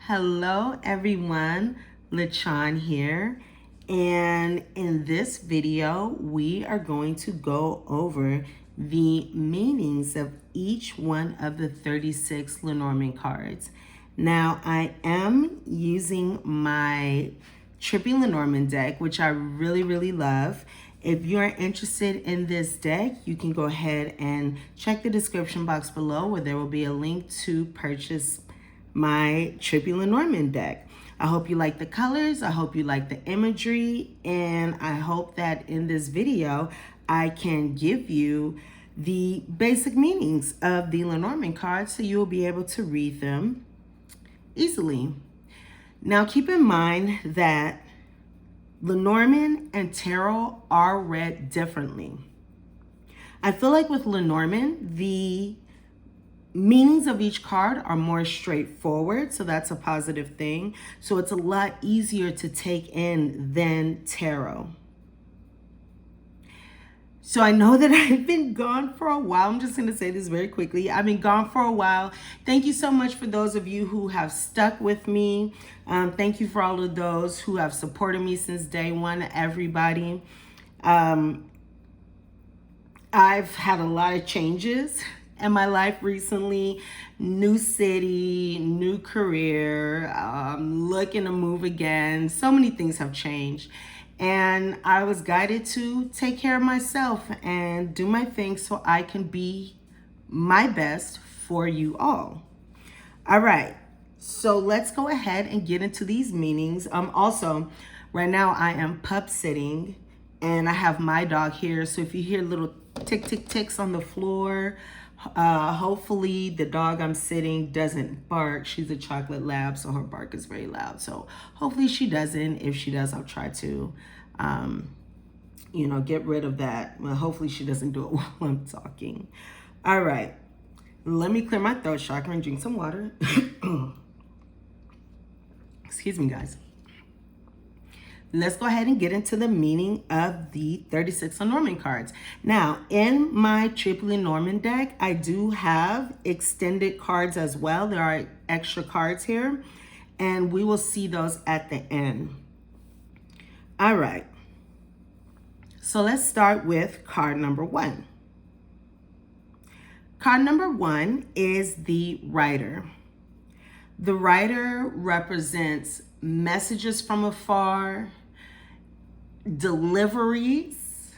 Hello everyone, LaChan here, and in this video we are going to go over the meanings of each one of the 36 Lenormand cards. Now I am using my Trippy Lenormand deck, which I really love. If you're interested in this deck, you can go ahead and check the description box below where there will be a link to purchase my Trippy Lenormand deck. I hope you like the colors, I hope you like the imagery, and I hope that in this video I can give you the basic meanings of the Lenormand cards so you'll be able to read them easily. Now keep in mind that Lenormand and tarot are read differently. I feel like with Lenormand, the meanings of each card are more straightforward, so that's a positive thing. So it's a lot easier to take in than tarot. So I know that I've been gone for a while. I'm just going to say this very quickly. I've been gone for a while. Thank you so much for those of you who have stuck with me. Thank you for all of those who have supported me since day one, everybody. I've had a lot of changes in my life recently. New city, new career, looking to move again. So many things have changed. And I was guided to take care of myself and do my thing so I can be my best for you all. All right, so let's go ahead and get into these meanings. Also, right now I am pup sitting and I have my dog here. So if you hear little ticks on the floor, hopefully the dog I'm sitting doesn't bark. She's a chocolate lab, so her bark is very loud. So hopefully she doesn't. If she does, I'll try to, get rid of that. Well, hopefully she doesn't do it while I'm talking. All right, let me clear my throat chakra and drink some water. Excuse me, guys. Let's go ahead and get into the meaning of the 36 Lenormand cards. Now, in my Trippy Lenormand deck, I do have extended cards as well. There are extra cards here, and we will see those at the end. All right. So let's start with card number 1. Card number 1 is the Rider. The Rider represents messages from afar, deliveries,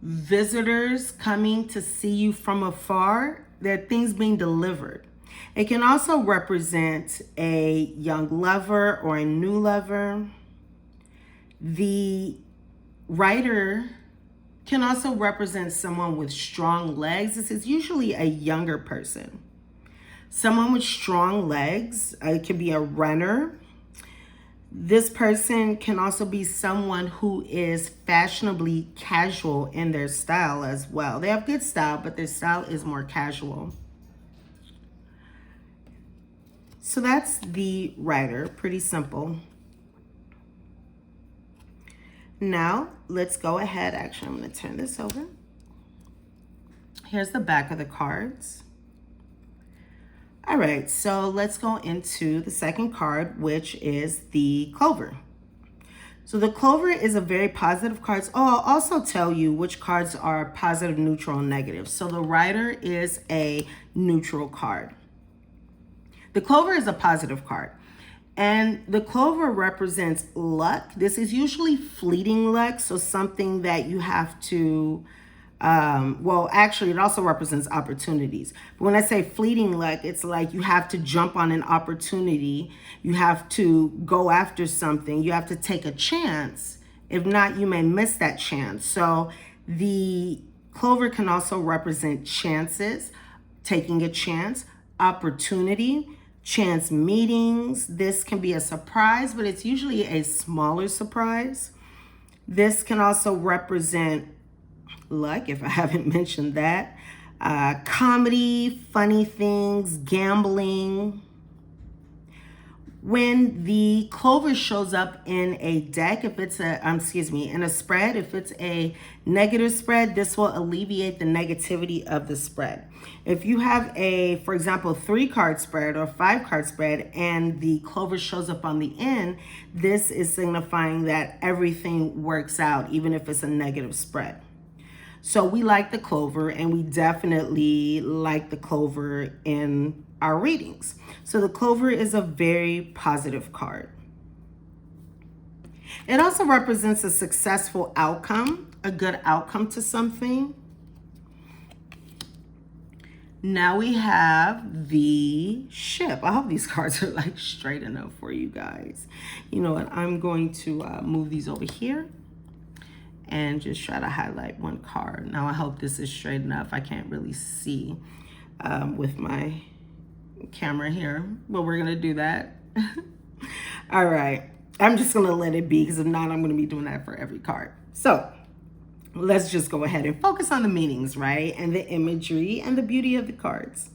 visitors coming to see you from afar. There are things being delivered. It can also represent a young lover or a new lover. The Rider can also represent someone with strong legs. This is usually a younger person. Someone with strong legs. It could be a runner. This person can also be someone who is fashionably casual in their style as well. They have good style, but their style is more casual. So that's the Rider, pretty simple. Now, let's go ahead. Actually, I'm going to turn this over. Here's the back of the cards. All right, so let's go into the second card, which is the Clover. So the Clover is a very positive card. Oh, I'll also tell you which cards are positive, neutral, and negative. So the Rider is a neutral card. The Clover is a positive card. And the Clover represents luck. This is usually fleeting luck, so something that you have to, well, actually, it also represents opportunities. But when I say fleeting luck, it's like you have to jump on an opportunity. You have to go after something. You have to take a chance. If not, you may miss that chance. So the Clover can also represent chances, taking a chance, opportunity, chance meetings. This can be a surprise, but it's usually a smaller surprise. This can also represent luck, if I haven't mentioned that. Comedy, funny things, gambling. When the clover shows up in a deck, if it's in a spread, if it's a negative spread, this will alleviate the negativity of the spread. If you have for example, 3-card spread or 5-card spread, and the clover shows up on the end, this is signifying that everything works out, even if it's a negative spread. So we like the clover, and we definitely like the clover in our readings. So the clover is a very positive card. It also represents a successful outcome, a good outcome to something. Now we have the ship. I hope these cards are like straight enough for you guys. You know what? I'm going to move these over here and just try to highlight one card. Now I hope this is straight enough. I can't really see with my camera here, but we're gonna do that. All right, I'm just gonna let it be, because if not, I'm gonna be doing that for every card. So let's just go ahead and focus on the meanings, right? And the imagery and the beauty of the cards.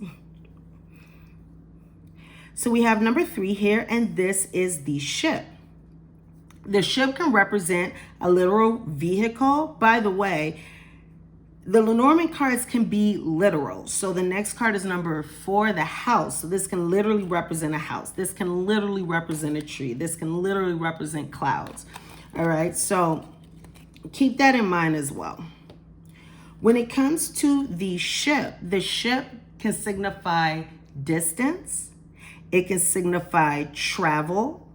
So we have number 3 here, and this is the ship. The ship can represent a literal vehicle. By the way, the Lenormand cards can be literal. So the next card is number 4, the house. So this can literally represent a house. This can literally represent a tree. This can literally represent clouds. All right, so keep that in mind as well. When it comes to the ship can signify distance. It can signify travel.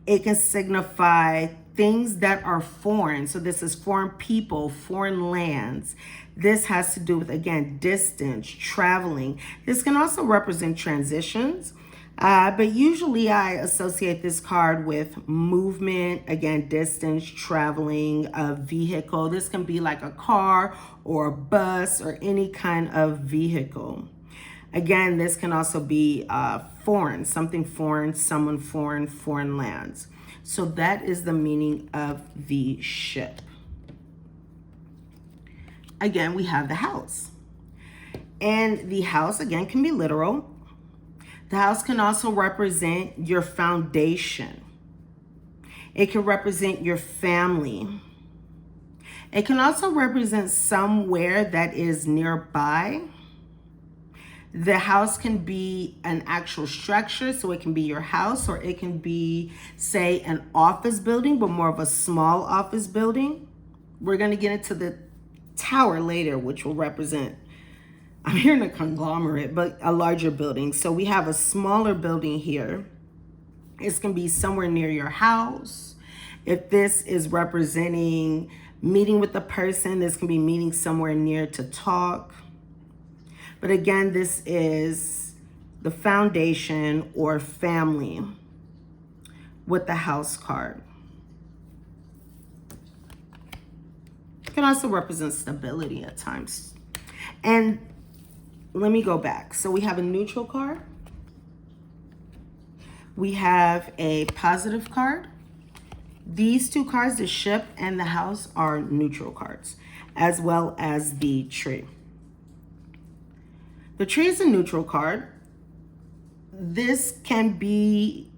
It can signify things that are foreign. So this is foreign people, foreign lands. This has to do with, again, distance, traveling. This can also represent transitions. But usually I associate this card with movement, again, distance, traveling, a vehicle. This can be like a car or a bus or any kind of vehicle. Again, this can also be foreign, something foreign, someone foreign, foreign lands. So that is the meaning of the ship. Again, we have the house. And the house, again, can be literal. The house can also represent your foundation. It can represent your family. It can also represent somewhere that is nearby. The house can be an actual structure, so it can be your house, or it can be, say, an office building, but more of a small office building. We're going to get into the tower later, which will represent, I'm hearing a conglomerate, but a larger building. So we have a smaller building here. This can be somewhere near your house. If this is representing meeting with a person, this can be meeting somewhere near to talk. But again, this is the foundation or family with the house card. It can also represent stability at times. And let me go back. So we have a neutral card. We have a positive card. These 2 cards, the ship and the house, are neutral cards, as well as the tree. The tree is a neutral card. This can be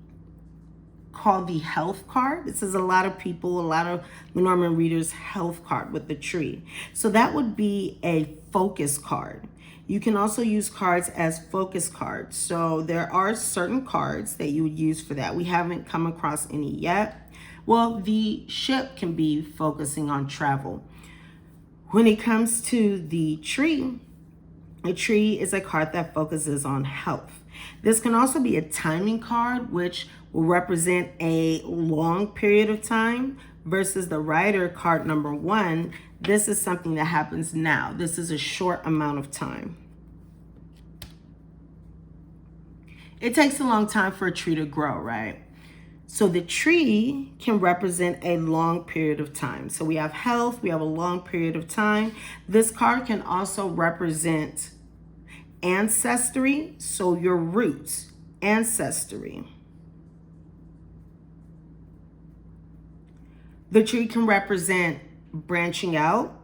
called the health card. This is a lot of people, a lot of Lenormand readers' health card with the tree. So that would be a focus card. You can also use cards as focus cards. So there are certain cards that you would use for that. We haven't come across any yet. Well, the ship can be focusing on travel. When it comes to the tree, a tree is a card that focuses on health. This can also be a timing card, which will represent a long period of time, versus the Rider card number 1. This is something that happens now. This is a short amount of time. It takes a long time for a tree to grow, right? So the tree can represent a long period of time. So we have health, we have a long period of time. This card can also represent ancestry, so your roots, ancestry. The tree can represent branching out.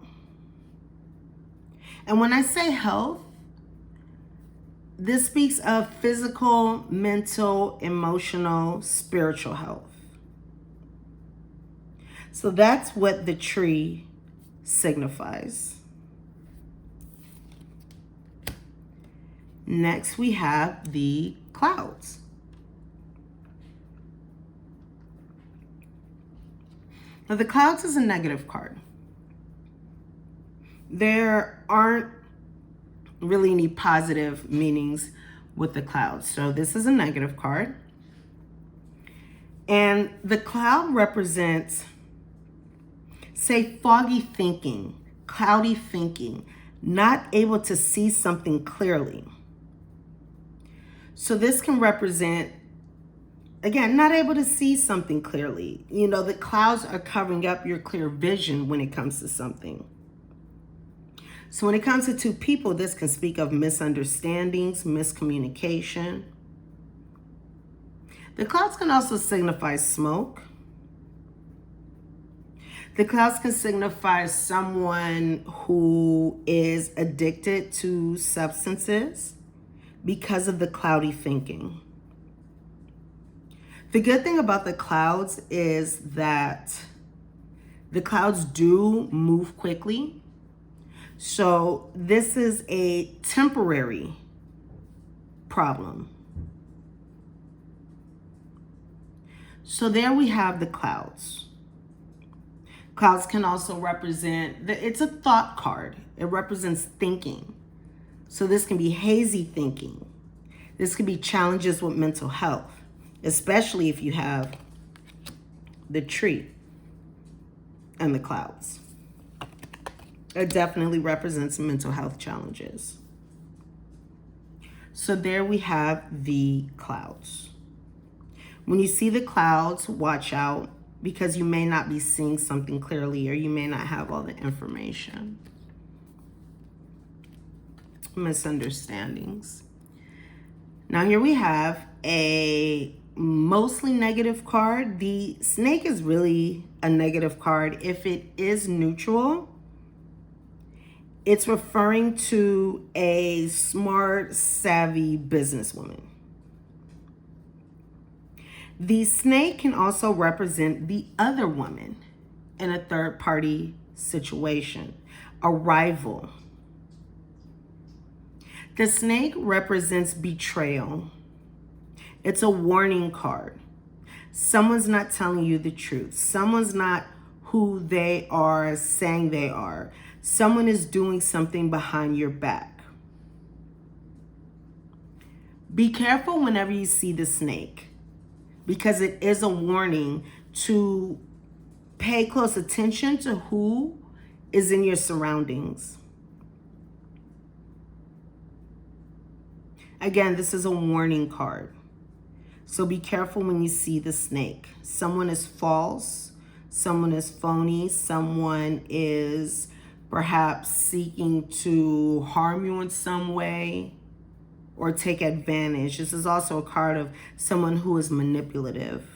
And when I say health, This speaks of physical, mental, emotional, spiritual health. So that's what the tree signifies. Next, we have the clouds. Now, the clouds is a negative card. There aren't really any positive meanings with the clouds. So this is a negative card. And the cloud represents, say, foggy thinking, cloudy thinking, not able to see something clearly. So this can represent, again, not able to see something clearly. You know, the clouds are covering up your clear vision when it comes to something. So when it comes to two people, this can speak of misunderstandings, miscommunication. The clouds can also signify smoke. The clouds can signify someone who is addicted to substances because of the cloudy thinking. The good thing about the clouds is that the clouds do move quickly. So this is a temporary problem. So there we have the clouds. Clouds can also represent, it's a thought card. It represents thinking. So this can be hazy thinking. This could be challenges with mental health, especially if you have the tree and the clouds. It definitely represents mental health challenges. So there we have the clouds. When you see the clouds, watch out because you may not be seeing something clearly or you may not have all the information. Misunderstandings. Now here we have a mostly negative card. The snake is really a negative card. If it is neutral, it's referring to a smart, savvy businesswoman. The snake can also represent the other woman in a third-party situation, a rival. The snake represents betrayal. It's a warning card. Someone's not telling you the truth. Someone's not who they are saying they are. Someone is doing something behind your back. Be careful whenever you see the snake, because it is a warning to pay close attention to who is in your surroundings. Again, this is a warning card. So be careful when you see the snake. Someone is false, someone is phony, someone is perhaps seeking to harm you in some way or take advantage. This is also a card of someone who is manipulative.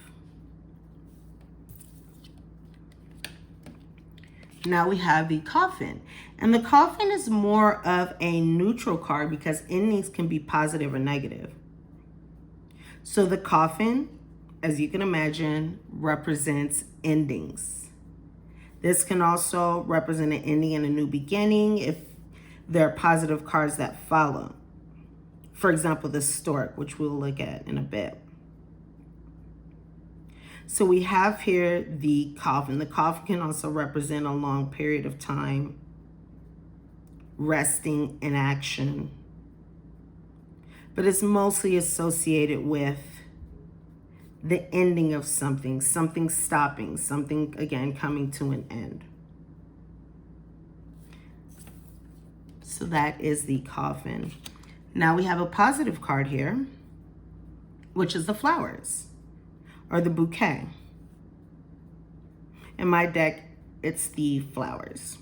Now we have the coffin. And the coffin is more of a neutral card because endings can be positive or negative. So the coffin, as you can imagine, represents endings. This can also represent an ending and a new beginning if there are positive cards that follow. For example, the stork, which we'll look at in a bit. So we have here the coffin. The coffin can also represent a long period of time, resting in action. But it's mostly associated with the ending of something, something stopping, something, again, coming to an end. So that is the coffin. Now we have a positive card here, which is the flowers or the bouquet. In my deck, it's the flowers.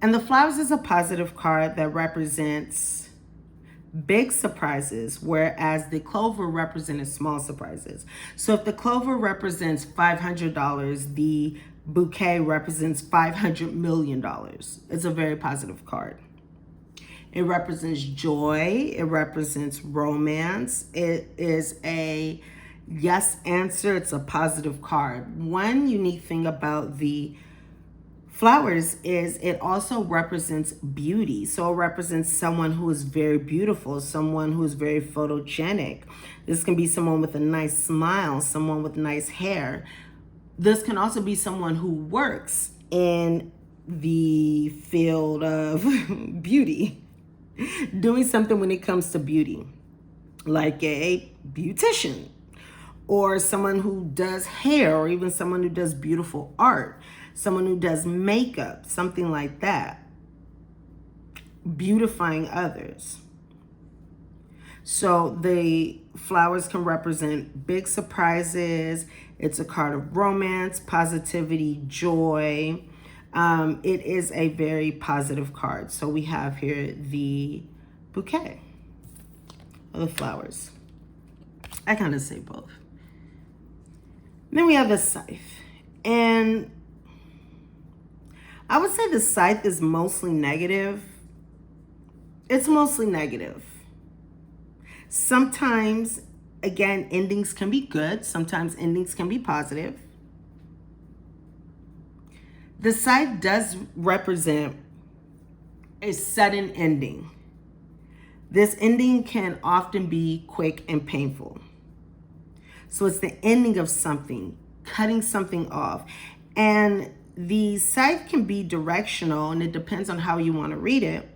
And the flowers is a positive card that represents big surprises, whereas the clover represented small surprises. So if the clover represents $500, the bouquet represents $500 million. It's a very positive card. It represents joy. It represents romance. It is a yes answer. It's a positive card. One unique thing about the flowers is it also represents beauty. So it represents someone who is very beautiful, someone who is very photogenic. This can be someone with a nice smile, someone with nice hair. This can also be someone who works in the field of beauty, doing something when it comes to beauty, like a beautician, or someone who does hair, or even someone who does beautiful art, someone who does makeup, something like that, beautifying others. So the flowers can represent big surprises. It's a card of romance, positivity, joy. It is a very positive card. So we have here the bouquet of the flowers. I kind of say both. Then we have the scythe. And I would say the scythe is mostly negative. It's mostly negative. Sometimes, again, endings can be good. Sometimes endings can be positive. The scythe does represent a sudden ending. This ending can often be quick and painful. So it's the ending of something, cutting something off. And the scythe can be directional, and it depends on how you want to read it,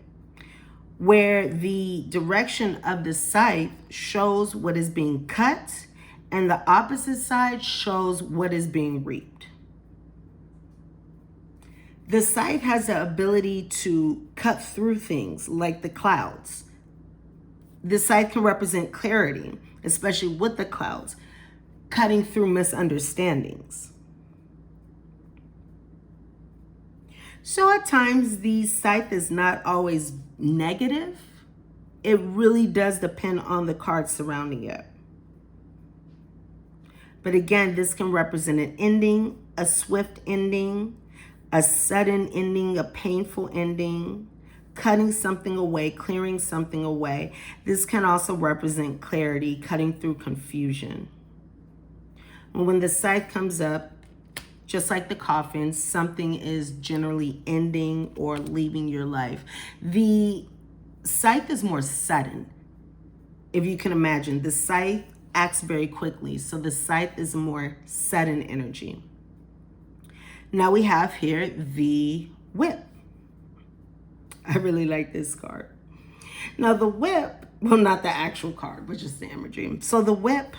where the direction of the scythe shows what is being cut, and the opposite side shows what is being reaped. The scythe has the ability to cut through things like the clouds. The scythe can represent clarity, especially with the clouds, cutting through misunderstandings. So at times, the scythe is not always negative. It really does depend on the cards surrounding it. But again, this can represent an ending, a swift ending, a sudden ending, a painful ending, cutting something away, clearing something away. This can also represent clarity, cutting through confusion. And when the scythe comes up, just like the coffin, something is generally ending or leaving your life. The scythe is more sudden. If you can imagine, the scythe acts very quickly. So the scythe is more sudden energy. Now we have here the whip. I really like this card. Now the whip, well, not the actual card, but just the imagery. So the whip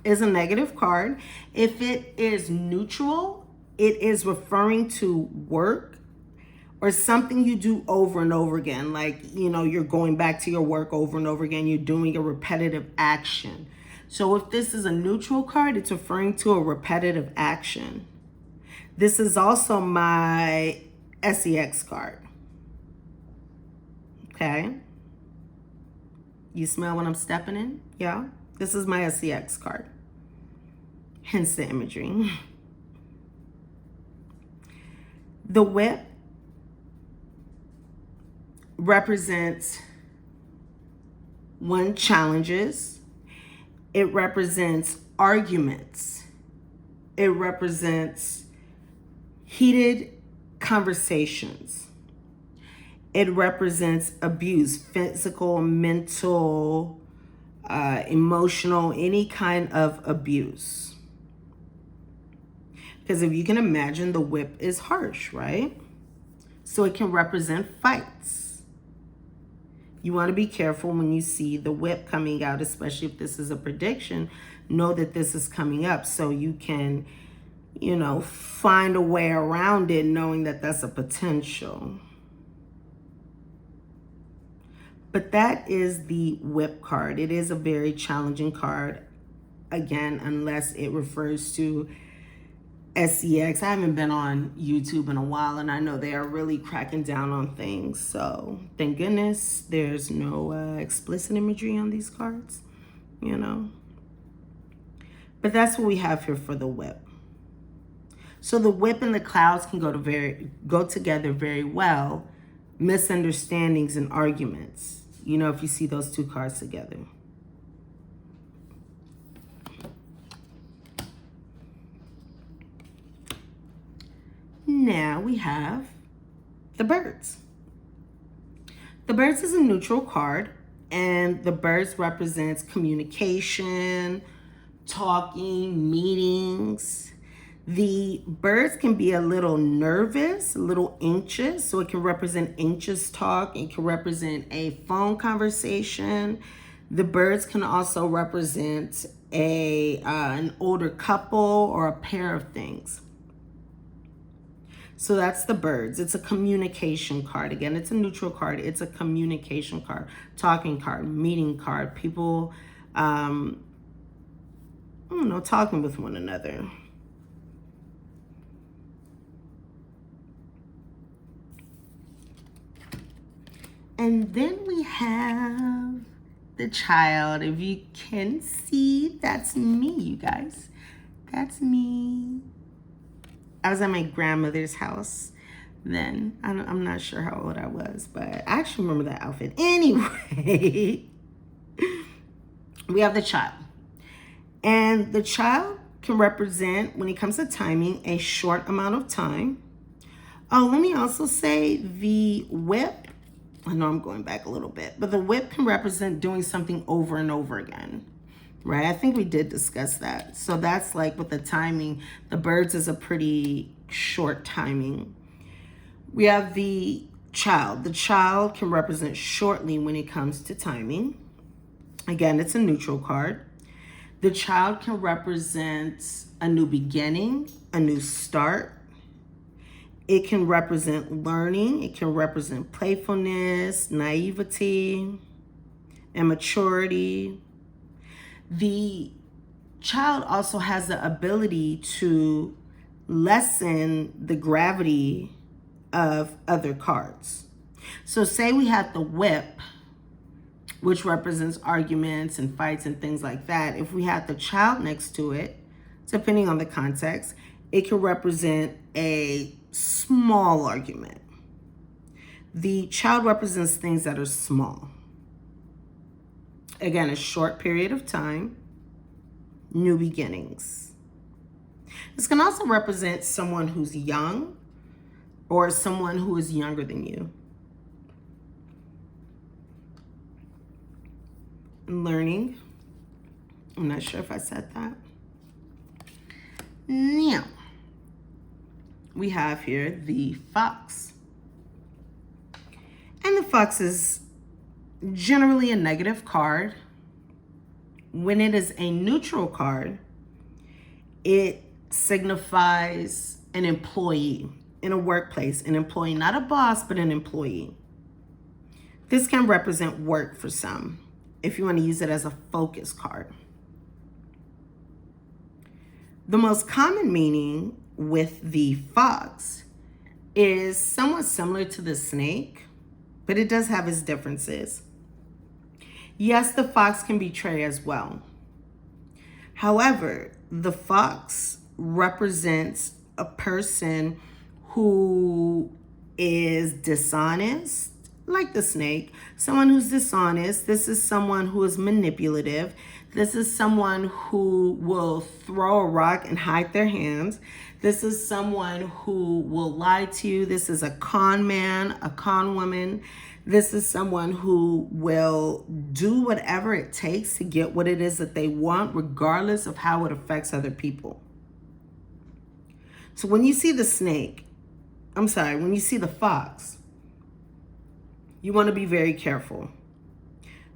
is a negative card. If it is neutral, it is referring to work or something you do over and over again. Like, you know, you're going back to your work over and over again. You're doing a repetitive action. So if this is a neutral card, it's referring to a repetitive action. This is also my SEX card. Okay. You smell what I'm stepping in? Yeah. This is my SEX card. Hence the imagery. The whip represents one, challenges. It represents arguments. It represents heated conversations. It represents abuse, physical, mental, emotional, any kind of abuse. Because if you can imagine, the whip is harsh, right? So it can represent fights. You want to be careful when you see the whip coming out, especially if this is a prediction. Know that this is coming up so you can, you know, find a way around it, knowing that that's a potential. But that is the whip card. It is a very challenging card. Again, unless it refers to SEX. I haven't been on YouTube in a while, and I know they are really cracking down on things. So thank goodness there's no explicit imagery on these cards, you know. But that's what we have here for the whip. So the whip and the clouds can go together very well misunderstandings and arguments, you know, if you see those two cards together. Now we have the birds. The birds is a neutral card, and the birds represents communication, talking, meetings. The birds can be a little nervous, a little anxious, so it can represent anxious talk. It can represent a phone conversation. The birds can also represent an older couple or a pair of things. So that's the birds. It's a communication card. Again, it's a neutral card. It's a communication card, talking card, meeting card. People, talking with one another. And then we have the child. If you can see, that's me, you guys. That's me. I was at my grandmother's house then. I'm not sure how old I was, but I actually remember that outfit. Anyway, we have the child. And the child can represent, when it comes to timing, a short amount of time. Oh, let me also say the whip. I know I'm going back a little bit, but the whip can represent doing something over and over again. Right, I think we did discuss that. So that's like with the timing, the birds is a pretty short timing. We have the child. The child can represent shortly when it comes to timing. Again, it's a neutral card. The child can represent a new beginning, a new start. It can represent learning. It can represent playfulness, naivety, immaturity. The child also has the ability to lessen the gravity of other cards. So say we have the whip, which represents arguments and fights and things like that. If we have the child next to it, depending on the context, it can represent a small argument. The child represents things that are small. Again, a short period of time, new beginnings. This can also represent someone who's young or someone who is younger than you. Learning. I'm not sure if I said that. Now, we have here the fox. And the fox is generally a negative card. When it is a neutral card, it signifies an employee in a workplace, an employee, not a boss, but an employee. This can represent work for some, if you want to use it as a focus card. The most common meaning with the fox is somewhat similar to the snake, but it does have its differences. Yes, the fox can betray as well. However, the fox represents a person who is dishonest, like the snake, someone who's dishonest. This is someone who is manipulative. This is someone who will throw a rock and hide their hands. This is someone who will lie to you. This is a con man, a con woman. This is someone who will do whatever it takes to get what it is that they want, regardless of how it affects other people. So when you see the snake, when you see the fox, you want to be very careful.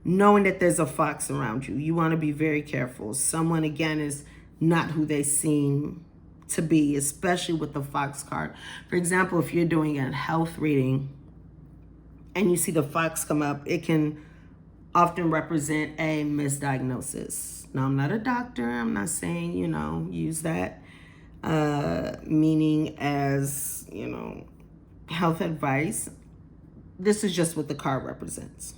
Knowing that there's a fox around you, you want to be very careful. Someone, again, is not who they seem to be, especially with the fox card. For example, if you're doing a health reading and you see the fox come up, it can often represent a misdiagnosis. Now, I'm not a doctor. I'm not saying, use that meaning as, health advice. This is just what the card represents.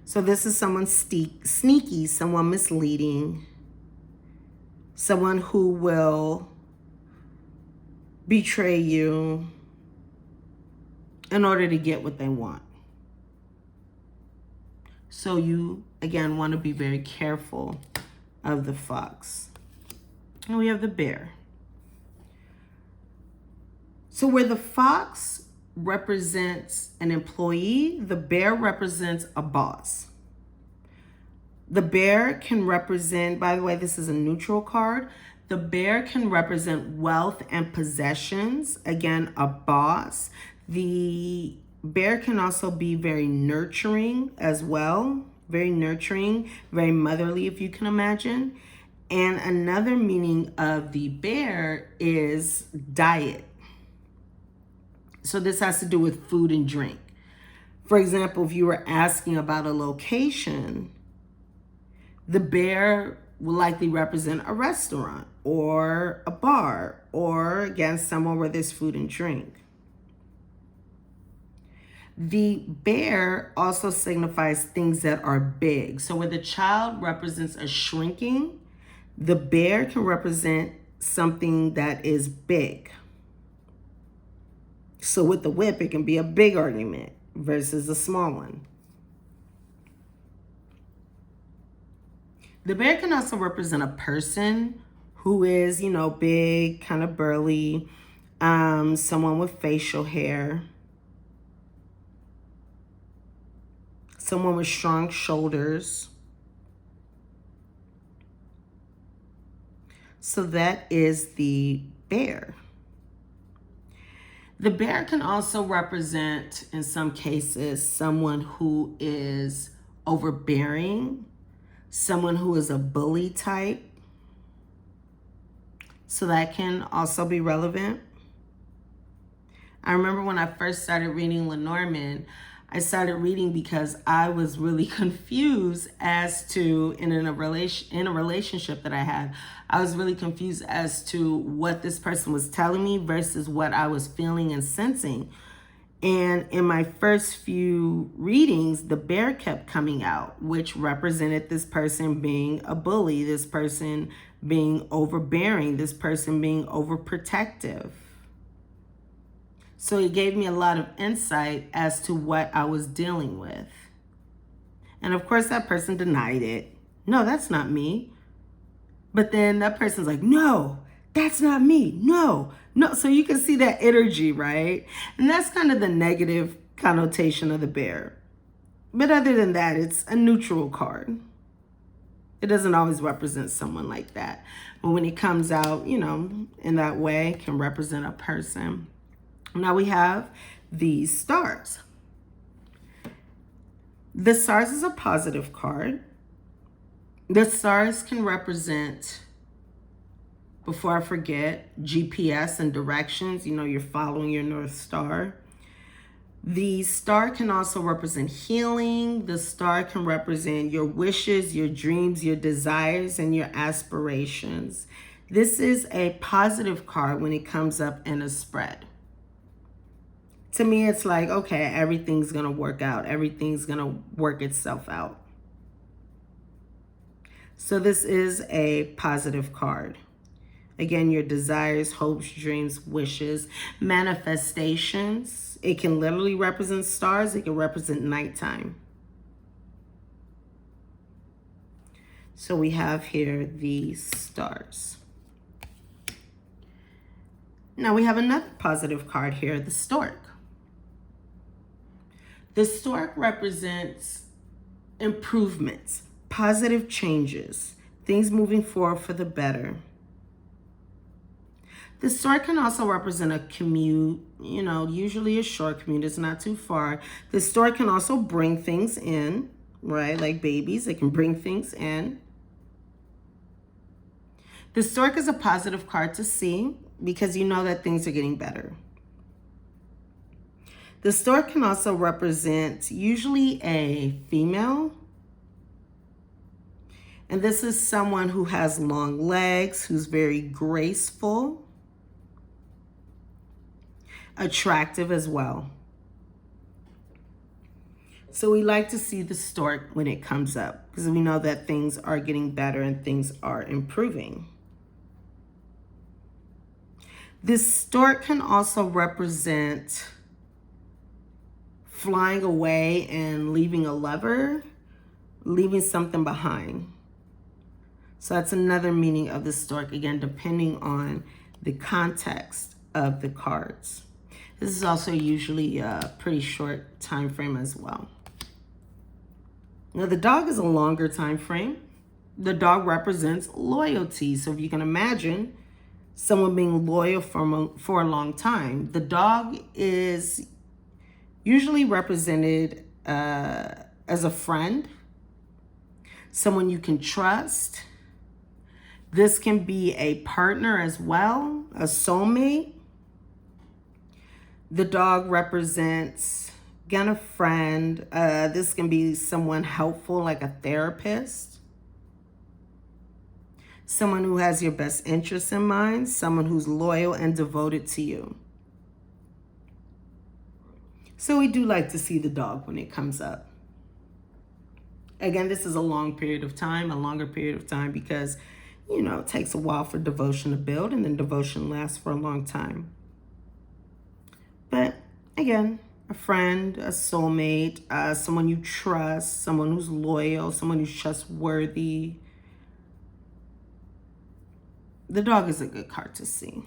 So this is someone sneaky, someone misleading, someone who will betray you, in order to get what they want. So you, again, want to be very careful of the fox. And we have the bear. So where the fox represents an employee, the bear represents a boss. The bear can represent, by the way, this is a neutral card. The bear can represent wealth and possessions. Again, a boss. The bear can also be very nurturing as well. Very nurturing, very motherly, if you can imagine. And another meaning of the bear is diet. So this has to do with food and drink. For example, if you were asking about a location, the bear will likely represent a restaurant or a bar or, again, somewhere where there's food and drink. The bear also signifies things that are big. So where the child represents a shrinking, the bear can represent something that is big. So with the whip, it can be a big argument versus a small one. The bear can also represent a person who is, big, kind of burly, someone with facial hair, someone with strong shoulders. So that is the bear. The bear can also represent, in some cases, someone who is overbearing, someone who is a bully type. So that can also be relevant. I remember when I first started reading Lenormand, I started reading because I was really confused as to, in a relationship that I had, I was really confused as to what this person was telling me versus what I was feeling and sensing. And in my first few readings, the bear kept coming out, which represented this person being a bully, this person being overbearing, this person being overprotective. So it gave me a lot of insight as to what I was dealing with. And of course, that person denied it. No, that's not me. But then that person's like, no, that's not me. No. So you can see that energy, right? And that's kind of the negative connotation of the bear. But other than that, it's a neutral card. It doesn't always represent someone like that. But when it comes out, in that way, it can represent a person. Now we have these stars. The stars is a positive card. The stars can represent, before I forget, GPS and directions. You're following your North Star. The star can also represent healing. The star can represent your wishes, your dreams, your desires, and your aspirations. This is a positive card when it comes up in a spread. To me, it's like, okay, everything's going to work out. Everything's going to work itself out. So this is a positive card. Again, your desires, hopes, dreams, wishes, manifestations. It can literally represent stars. It can represent nighttime. So we have here the stars. Now we have another positive card here, the stork. The stork represents improvements, positive changes, things moving forward for the better. The stork can also represent a commute, usually a short commute. It's not too far. The stork can also bring things in, right? Like babies, it can bring things in. The stork is a positive card to see because you know that things are getting better. The stork can also represent usually a female. And this is someone who has long legs, who's very graceful, attractive as well. So we like to see the stork when it comes up because we know that things are getting better and things are improving. This stork can also represent flying away and leaving a lover, leaving something behind. So that's another meaning of the stork, again, depending on the context of the cards. This is also usually a pretty short time frame as well. Now, the dog is a longer time frame. The dog represents loyalty. So if you can imagine someone being loyal for a long time, the dog is usually represented as a friend, someone you can trust. This can be a partner as well, a soulmate. The dog represents, again, a friend. This can be someone helpful, like a therapist. Someone who has your best interests in mind. Someone who's loyal and devoted to you. So we do like to see the dog when it comes up. Again, this is a long period of time, a longer period of time, because, you know, it takes a while for devotion to build, and then devotion lasts for a long time. But again, a friend, a soulmate, someone you trust, someone who's loyal, someone who's trustworthy. The dog is a good card to see.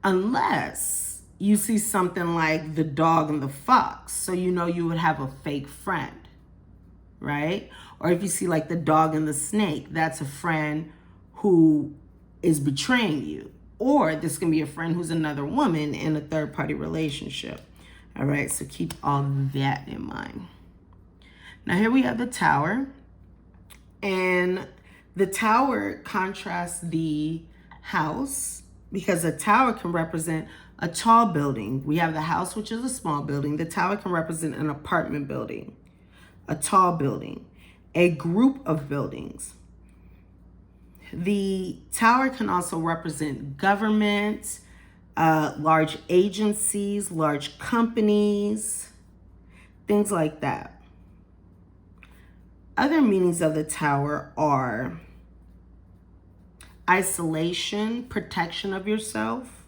Unless you see something like the dog and the fox, so you know you would have a fake friend, right? Or if you see like the dog and the snake, that's a friend who is betraying you. Or this can be a friend who's another woman in a third-party relationship. All right, so keep all that in mind. Now here we have the Tower. And the Tower contrasts the house, because a tower can represent a tall building. We have the house, which is a small building. The tower can represent an apartment building, a tall building, a group of buildings. The tower can also represent government, large agencies, large companies, things like that. Other meanings of the tower are isolation, protection of yourself,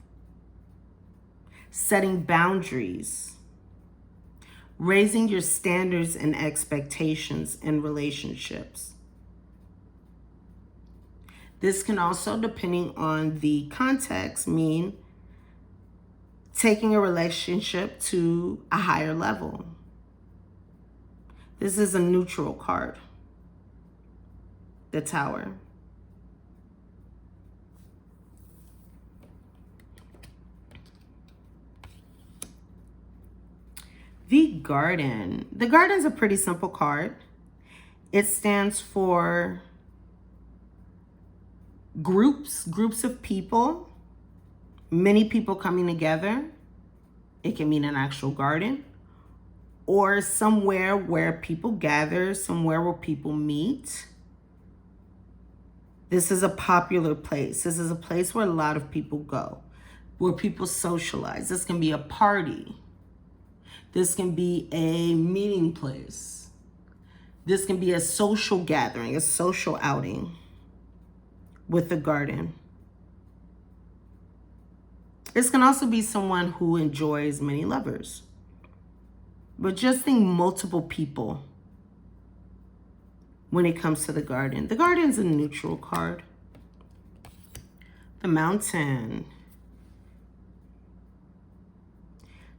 setting boundaries, raising your standards and expectations in relationships. This can also, depending on the context, mean taking a relationship to a higher level. This is a neutral card, the Tower. The Garden. The Garden is a pretty simple card. It stands for groups of people, many people coming together. It can mean an actual garden or somewhere where people gather, somewhere where people meet. This is a popular place. This is a place where a lot of people go, where people socialize. This can be a party. This can be a meeting place. This can be a social gathering, a social outing with the garden. This can also be someone who enjoys many lovers. But just think multiple people when it comes to the garden. The garden is a neutral card. The Mountain.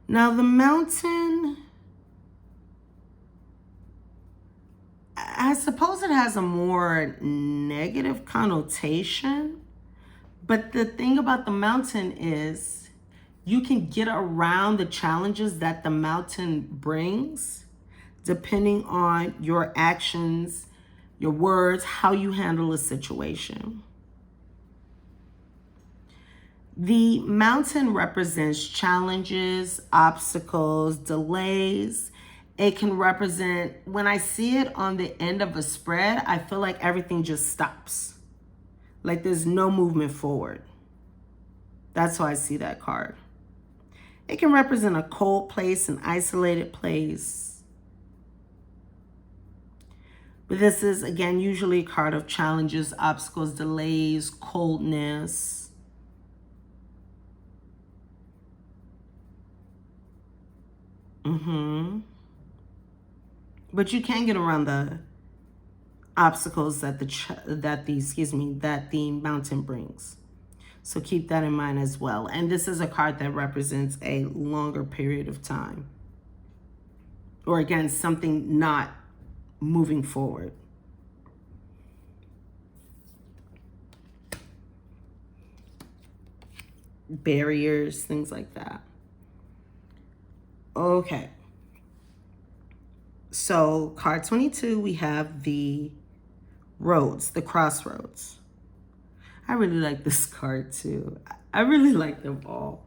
Now the Mountain, I suppose it has a more negative connotation, but the thing about the Mountain is you can get around the challenges that the mountain brings depending on your actions, your words, how you handle a situation. The mountain represents challenges, obstacles, delays. It can represent, when I see it on the end of a spread, I feel like everything just stops. Like there's no movement forward. That's how I see that card. It can represent a cold place, an isolated place. But this is, again, usually a card of challenges, obstacles, delays, coldness. But you can get around the obstacles that the mountain brings. So keep that in mind as well. And this is a card that represents a longer period of time. Or again, something not moving forward. Barriers, things like that. Okay. So card 22, we have the roads, the crossroads. I really like this card too. I really like them all.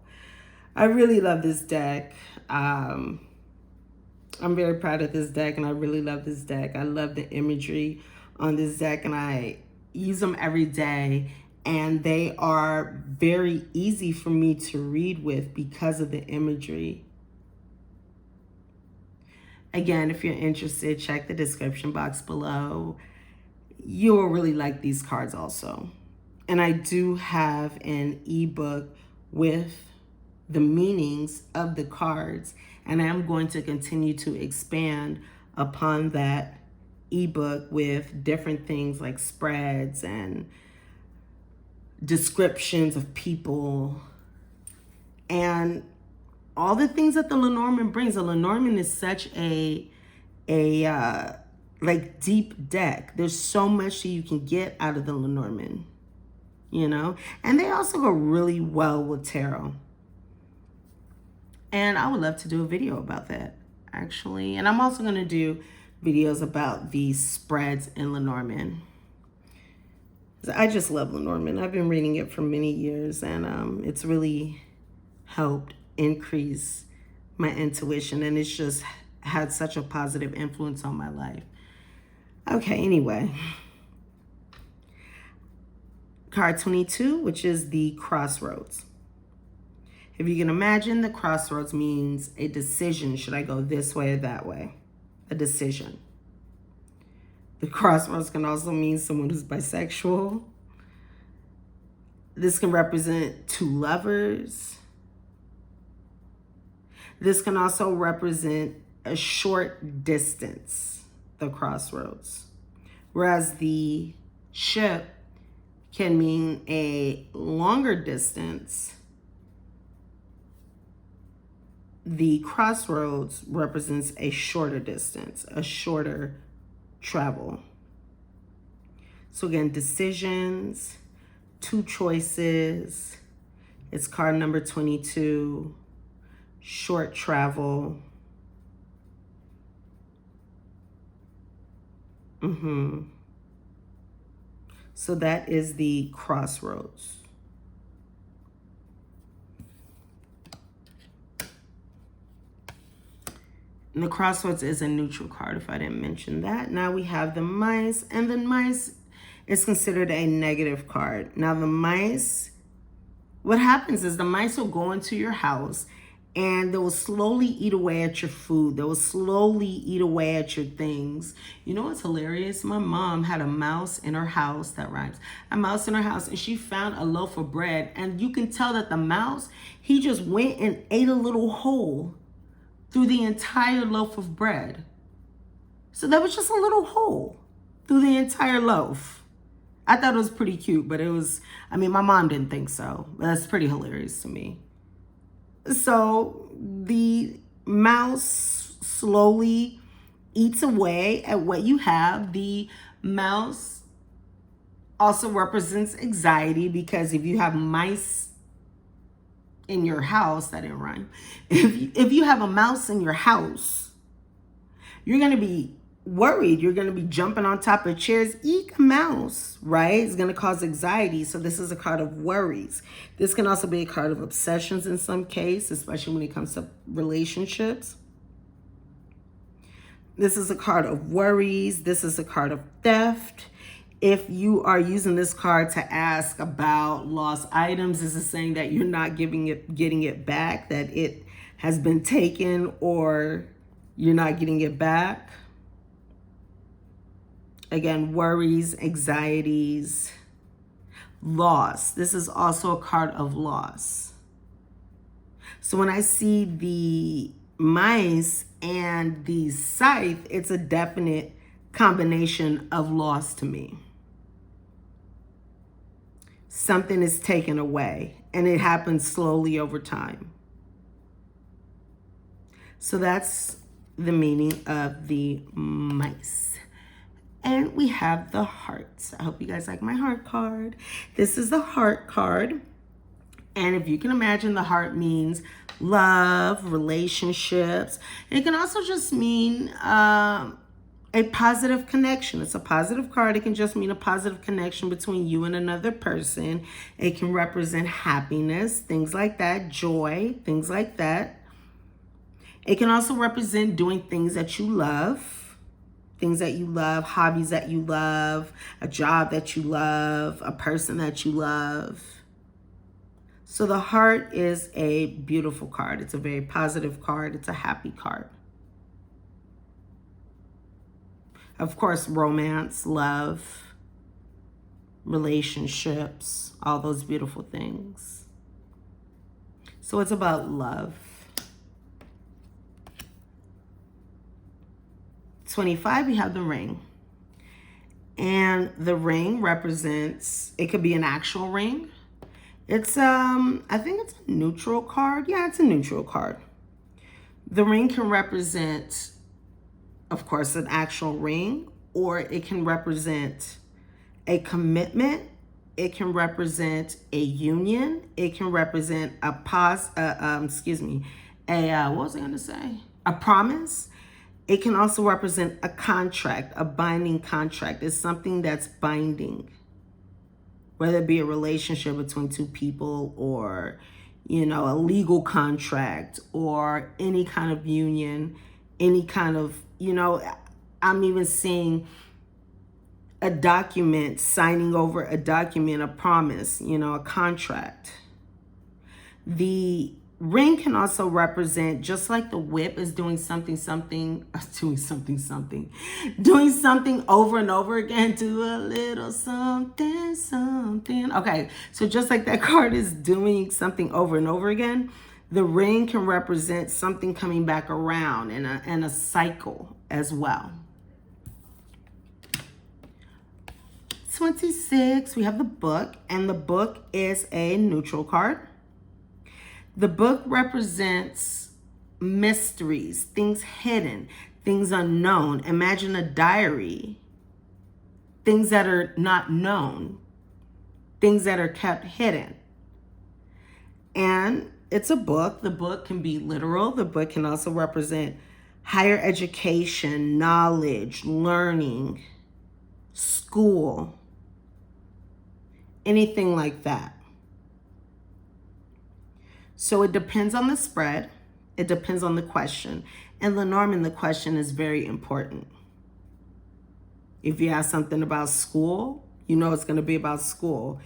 I really love this deck. I'm very proud of this deck, and I really love this deck. I love the imagery on this deck, and I use them every day. And they are very easy for me to read with because of the imagery. Again, if you're interested, check the description box below. You will really like these cards also. And I do have an ebook with the meanings of the cards, and I'm going to continue to expand upon that ebook with different things like spreads and descriptions of people and all the things that the Lenormand brings. The Lenormand is such a like deep deck. There's so much that you can get out of the Lenormand, you know? And they also go really well with tarot. And I would love to do a video about that, actually. And I'm also going to do videos about the spreads in Lenormand. I just love Lenormand. I've been reading it for many years, and it's really helped increase my intuition, and it's just had such a positive influence on my life. Okay, anyway. Card 22, which is the crossroads. If you can imagine, the crossroads means a decision. Should I go this way or that way? A decision. The crossroads can also mean someone who's bisexual. This can represent two lovers. This can also represent a short distance, the crossroads. Whereas the ship can mean a longer distance. The crossroads represents a shorter distance, a shorter travel. So again, decisions, two choices. It's card number 22, short travel. So that is the crossroads. And the crossroads is a neutral card, if I didn't mention that. Now we have the mice, and the mice is considered a negative card. Now the mice, what happens is the mice will go into your house and they will slowly eat away at your food. They will slowly eat away at your things. You know what's hilarious? My mom had a mouse in her house, that rhymes, a mouse in her house, and she found a loaf of bread, and you can tell that the mouse, he just went and ate a little hole through the entire loaf of bread. So that was just a little hole through the entire loaf. I thought it was pretty cute, but it was, I mean, my mom didn't think so, but that's pretty hilarious to me. So the mouse slowly eats away at what you have. The mouse also represents anxiety, because if you have mice in your house, that didn't rhyme. If you have a mouse in your house, you're going to be worried. You're going to be jumping on top of chairs. Eek, a mouse, right? It's going to cause anxiety. So this is a card of worries. This can also be a card of obsessions in some case, especially when it comes to relationships. This is a card of worries. This is a card of theft. If you are using this card to ask about lost items, this is saying that you're not getting it back, that it has been taken, or you're not getting it back. Again, worries, anxieties, loss. This is also a card of loss. So when I see the mice and the scythe, it's a definite combination of loss to me. Something is taken away, and it happens slowly over time. So that's the meaning of the mice. And we have the hearts. I hope you guys like my heart card. This is the heart card. And if you can imagine, the heart means love, relationships. It can also just mean a positive connection. It's a positive card. It can just mean a positive connection between you and another person. It can represent happiness, things like that, joy, things like that. It can also represent doing things that you love. Things that you love, hobbies that you love, a job that you love, a person that you love. So the heart is a beautiful card. It's a very positive card. It's a happy card. Of course, romance, love, relationships, all those beautiful things. So it's about love. 25, we have the ring. And the ring represents, it could be an actual ring. It's, I think it's a neutral card. Yeah, it's a neutral card. The ring can represent, of course, an actual ring, or it can represent a commitment. It can represent a union. It can represent a what was I going to say? A promise. It can also represent a contract, a binding contract. It's something that's binding, whether it be a relationship between two people or, a legal contract or any kind of union, any kind of, I'm even seeing a document, signing over a document, a promise, a contract. The ring can also represent, just like the whip is doing something over and over again, do a little something. Okay, so just like that card is doing something over and over again, the ring can represent something coming back around in a cycle as well. 26, we have the book, and the book is a neutral card. The book represents mysteries, things hidden, things unknown. Imagine a diary, things that are not known, things that are kept hidden. And it's a book. The book can be literal. The book can also represent higher education, knowledge, learning, school, anything like that. So it depends on the spread. It depends on the question. And Lenormand, the question is very important. If you ask something about school, it's going to be about school.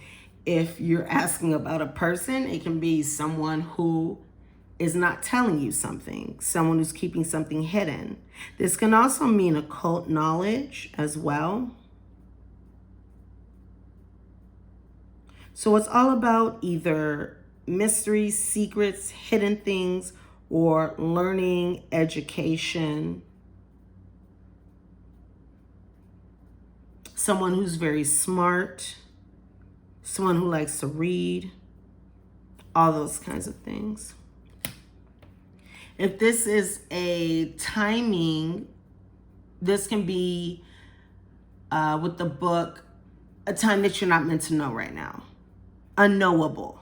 If you're asking about a person, it can be someone who is not telling you something, someone who's keeping something hidden. This can also mean occult knowledge as well. So it's all about either mysteries, secrets, hidden things, or learning, education. Someone who's very smart, someone who likes to read, all those kinds of things. If this is a timing, this can be, with the book, a time that you're not meant to know right now. Unknowable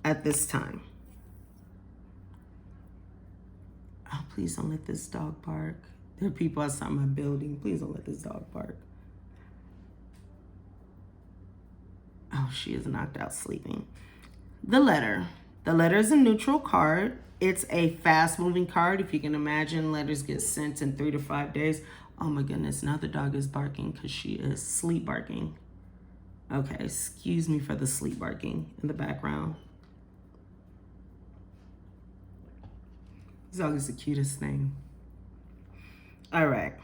at this time. Oh, please don't let this dog bark. There are people outside my building. Please don't let this dog bark. Oh, she is knocked out sleeping. The letter. The letter is a neutral card. It's a fast-moving card. If you can imagine, letters get sent in 3 to 5 days. Oh my goodness, now the dog is barking because she is sleep barking. Okay, excuse me for the sleep barking in the background. This dog is the cutest thing. All right.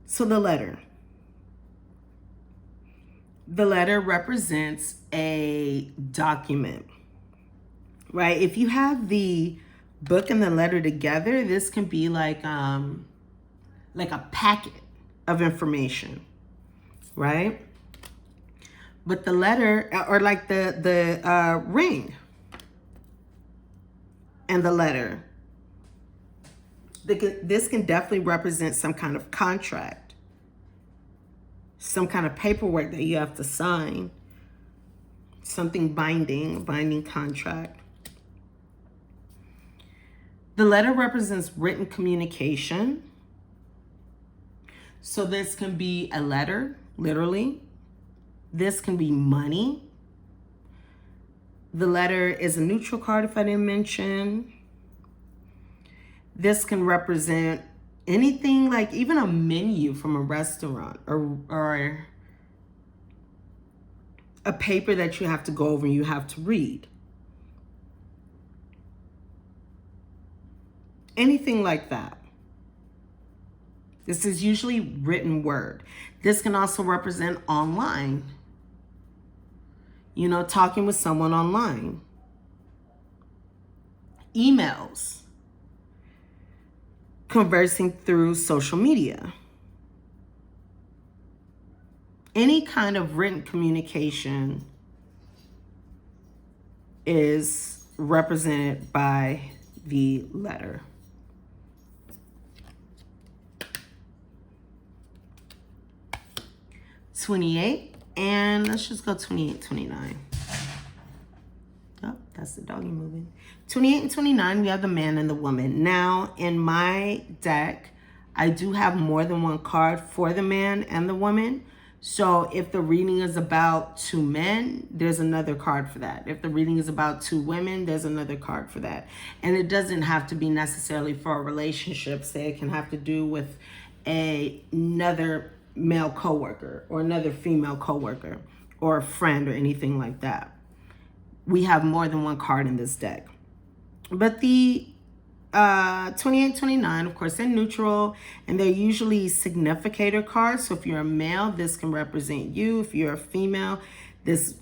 So the letter. The letter represents a document. right? If you have the book and the letter together, this can be like a packet of information, right? But the letter, or like the ring and the letter, this can definitely represent some kind of contract, some kind of paperwork that you have to sign, something binding, a binding contract. The letter represents written communication. So this can be a letter, literally. This can be money. The letter is a neutral card, if I didn't mention. This can represent anything, like even a menu from a restaurant, or a paper that you have to go over and you have to read. Anything like that. This is usually written word. This can also represent online. You know, talking with someone online. Emails. Conversing through social media. Any kind of written communication is represented by the letter. $28, and let's just go 28, 29. Oh, that's the doggy moving. 28 and 29, we have the man and the woman. Now, in my deck, I do have more than one card for the man and the woman. So if the reading is about two men, there's another card for that. If the reading is about two women, there's another card for that. And it doesn't have to be necessarily for a relationship. Say it can have to do with another male coworker or another female coworker or a friend or anything like that. We have more than one card in this deck. But the 28, 29, of course, they're neutral, and they're usually significator cards. So if you're a male, this can represent you. If you're a female, this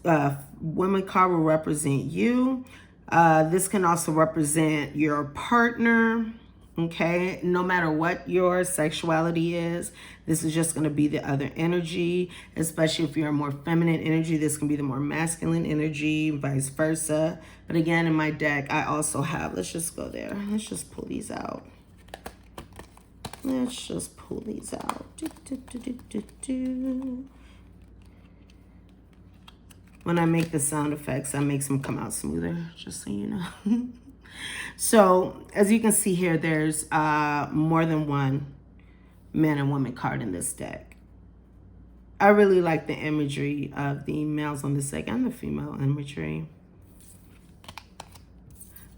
woman card will represent you. This can also represent your partner. Okay, no matter what your sexuality is, this is just going to be the other energy, especially if you're a more feminine energy. This can be the more masculine energy, vice versa. But again, in my deck, I also have, let's just go there. Let's just pull these out. Let's just pull these out. When I make the sound effects, I make them come out smoother, just so you know. So, as you can see here, there's more than one man and woman card in this deck. I really like the imagery of the males on this deck and the female imagery.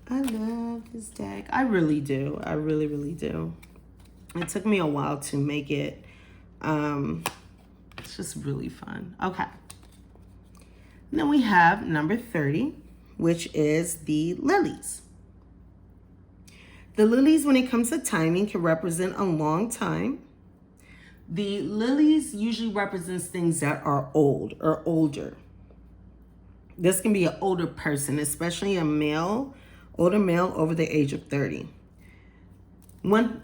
I love this deck. I really do. I really, really do. It took me a while to make it. It's just really fun. Okay. And then we have number 30, which is the lilies. The lilies, when it comes to timing, can represent a long time. The lilies usually represents things that are old or older. This can be an older person, especially a male, older male over the age of 30. One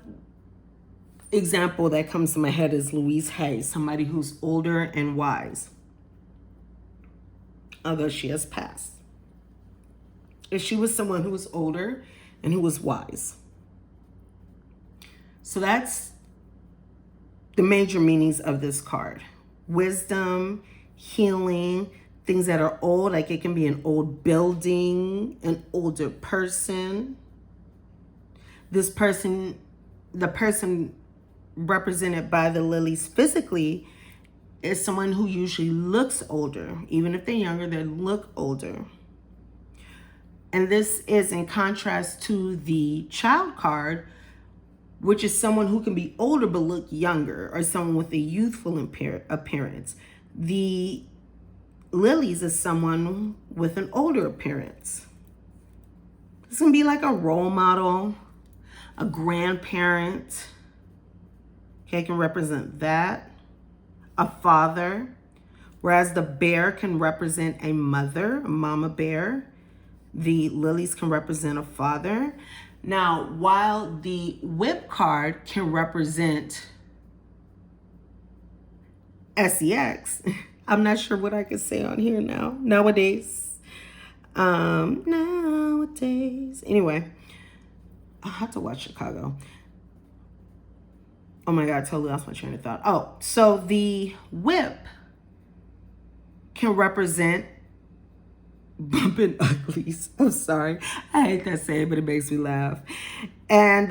example that comes to my head is Louise Hay, somebody who's older and wise, although she has passed. If she was someone who was older and who was wise. So that's the major meanings of this card. Wisdom, healing, things that are old, like it can be an old building, an older person. This person, the person represented by the lilies physically, is someone who usually looks older. Even if they're younger, they look older. And this is in contrast to the child card, which is someone who can be older but look younger, or someone with a youthful appearance. The lilies is someone with an older appearance. This can be like a role model, a grandparent. Okay, can represent that. A father. Whereas the bear can represent a mother, a mama bear. The lilies can represent a father. Now, while the whip card can represent sex, I'm not sure what I can say on here now. Nowadays. Anyway, I have to watch Chicago. Oh my God, I totally lost my train of thought. Oh, so the whip can represent bumping uglies. I'm sorry. I hate that saying, but it makes me laugh. And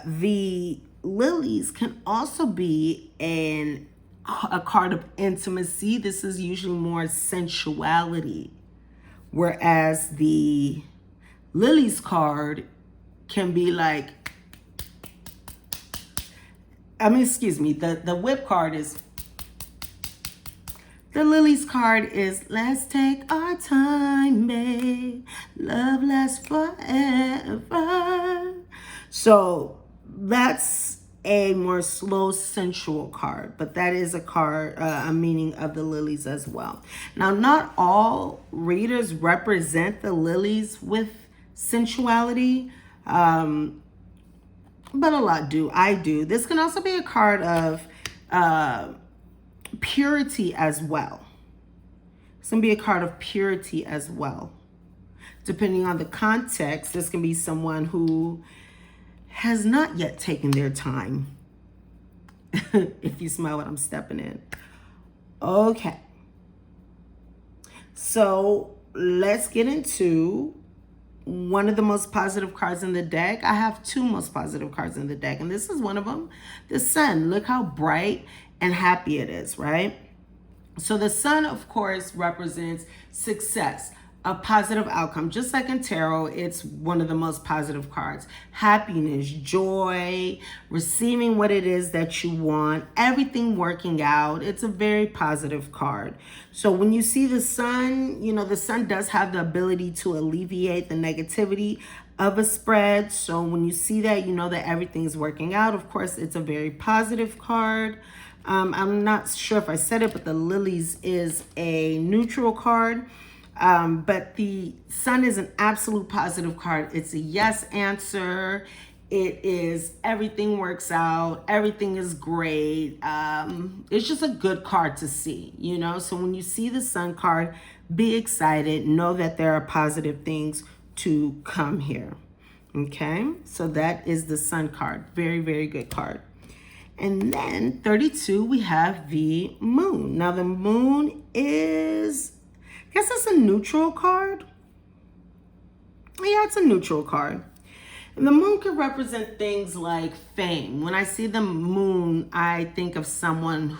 the lilies can also be a card of intimacy. This is usually more sensuality. Whereas the lilies card can be like, the whip card is, the lilies card is, let's take our time, babe. Love lasts forever. So that's a more slow, sensual card, but that is a card, a meaning of the lilies as well. Now, not all readers represent the lilies with sensuality, but a lot do. I do. This can also be a card of purity as well. This can be a card of purity as well. Depending on the context, this can be someone who has not yet taken their time. If you smell what I'm stepping in. Okay. So let's get into one of the most positive cards in the deck. I have two most positive cards in the deck, and this is one of them. The sun. Look how bright and happy it is, right? So the sun, of course, represents success, a positive outcome. Just like in tarot, it's one of the most positive cards. Happiness, joy, receiving what it is that you want, everything working out. It's a very positive card. So when you see the sun, you know, the sun does have the ability to alleviate the negativity of a spread. So when you see that, you know that everything is working out. Of course, it's a very positive card. I'm not sure if I said it, but the lilies is a neutral card. But the sun is an absolute positive card. It's a yes answer. It is everything works out. Everything is great. It's just a good card to see, you know? So when you see the sun card, be excited. Know that there are positive things to come here. Okay? So that is the sun card. Very, very good card. And then 32, we have the moon. Now the moon is, I guess it's a neutral card. Yeah, it's a neutral card. And the moon can represent things like fame. When I see the moon, I think of someone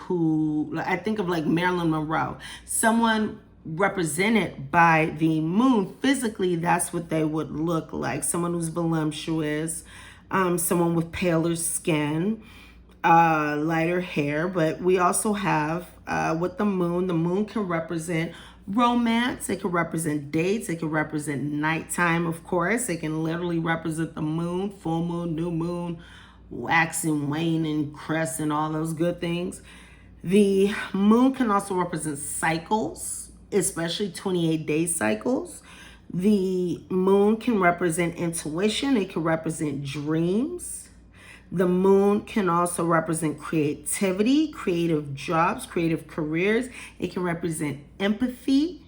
I think of like Marilyn Monroe. Someone represented by the moon. Physically, that's what they would look like. Someone who's voluptuous, someone with paler skin, lighter hair. But we also have with the moon can represent romance. It can represent dates. It can represent nighttime, of course. It can literally represent the moon, full moon, new moon, waxing, waning, crescent, all those good things. The moon can also represent cycles, especially 28-day cycles. The moon can represent intuition. It can represent dreams. The moon can also represent creativity, creative jobs, creative careers. It can represent empathy,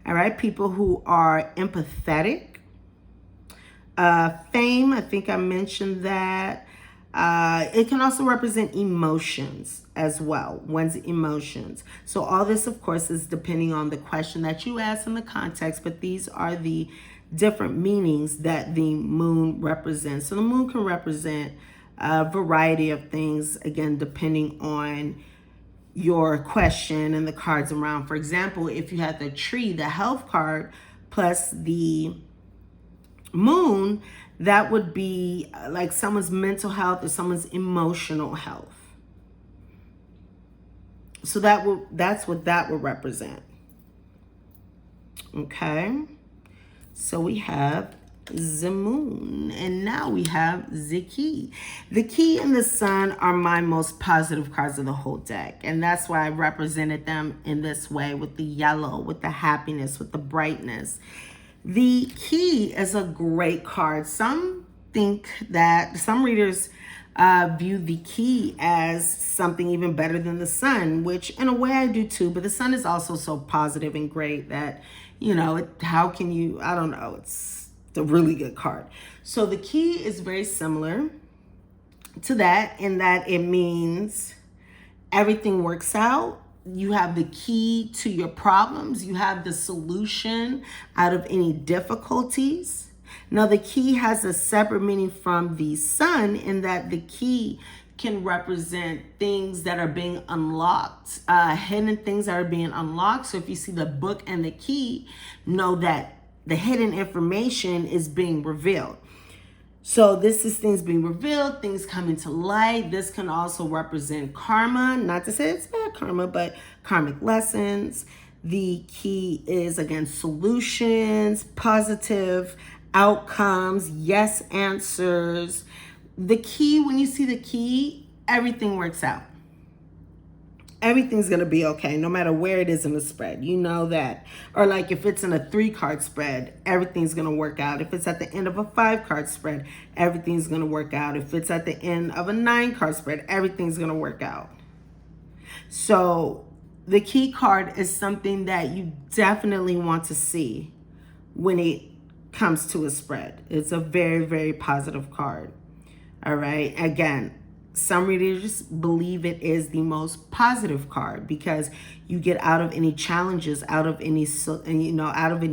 all right? People who are empathetic. Fame, I think I mentioned that. It can also represent emotions as well, one's emotions. So all this, of course, is depending on the question that you ask in the context, but these are the different meanings that the moon represents. So the moon can represent a variety of things, again, depending on your question and the cards around. For example, if you had the tree, the health card, plus the moon, that would be like someone's mental health or someone's emotional health. So that's what that would represent. Okay. So we have the moon, and now we have the key. The key and the sun are my most positive cards of the whole deck, and that's why I represented them in this way, with the yellow, with the happiness, with the brightness. The key is a great card. Some readers view the key as something even better than the sun, which in a way I do too, but the sun is also so positive and great that, how can you, I don't know, it's a really good card. So the key is very similar to that in that it means everything works out. You have the key to your problems. You have the solution out of any difficulties. Now, the key has a separate meaning from the sun in that the key can represent things that are being unlocked, hidden things that are being unlocked. So if you see the book and the key, know that the hidden information is being revealed. So this is things being revealed, things coming to light. This can also represent karma. Not to say it's bad karma, but karmic lessons. The key is, again, solutions, positive outcomes, yes answers. The key, when you see the key, everything works out. Everything's going to be okay, no matter where it is in the spread. You know that. Or like if it's in a 3-card spread, everything's going to work out. If it's at the end of a 5-card spread, everything's going to work out. If it's at the end of a 9-card spread, everything's going to work out. So the key card is something that you definitely want to see when it comes to a spread. It's a very, very positive card. All right. Again, some readers believe it is the most positive card because you get out of any challenges, out of any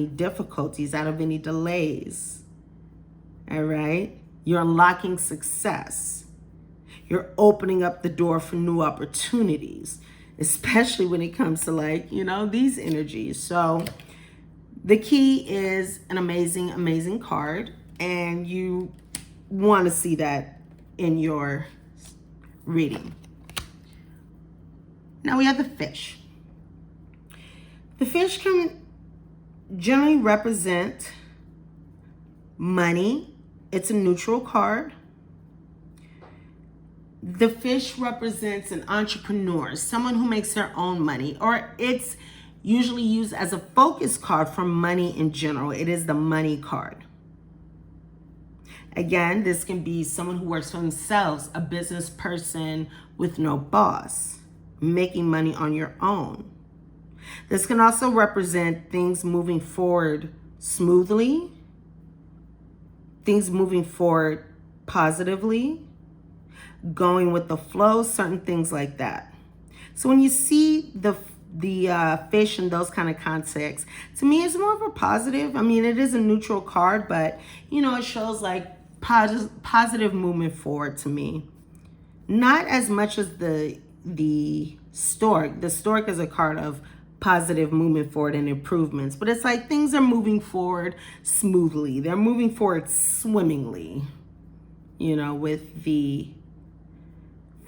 difficulties, out of any delays. All right. You're unlocking success. You're opening up the door for new opportunities, especially when it comes to these energies. So the key is an amazing, amazing card, and you want to see that in your reading. Now we have the fish. The fish can generally represent money. It's a neutral card. The fish represents an entrepreneur, someone who makes their own money, or it's usually used as a focus card for money in general. It is the money card. Again, this can be someone who works for themselves, a business person with no boss, making money on your own. This can also represent things moving forward smoothly, things moving forward positively, going with the flow, certain things like that. So when you see the fish in those kind of contexts, to me, it's more of a positive. I mean, it is a neutral card, but it shows positive movement forward to me. Not as much as the stork. The stork is a card of positive movement forward and improvements, but it's like things are moving forward smoothly. They're moving forward swimmingly, with the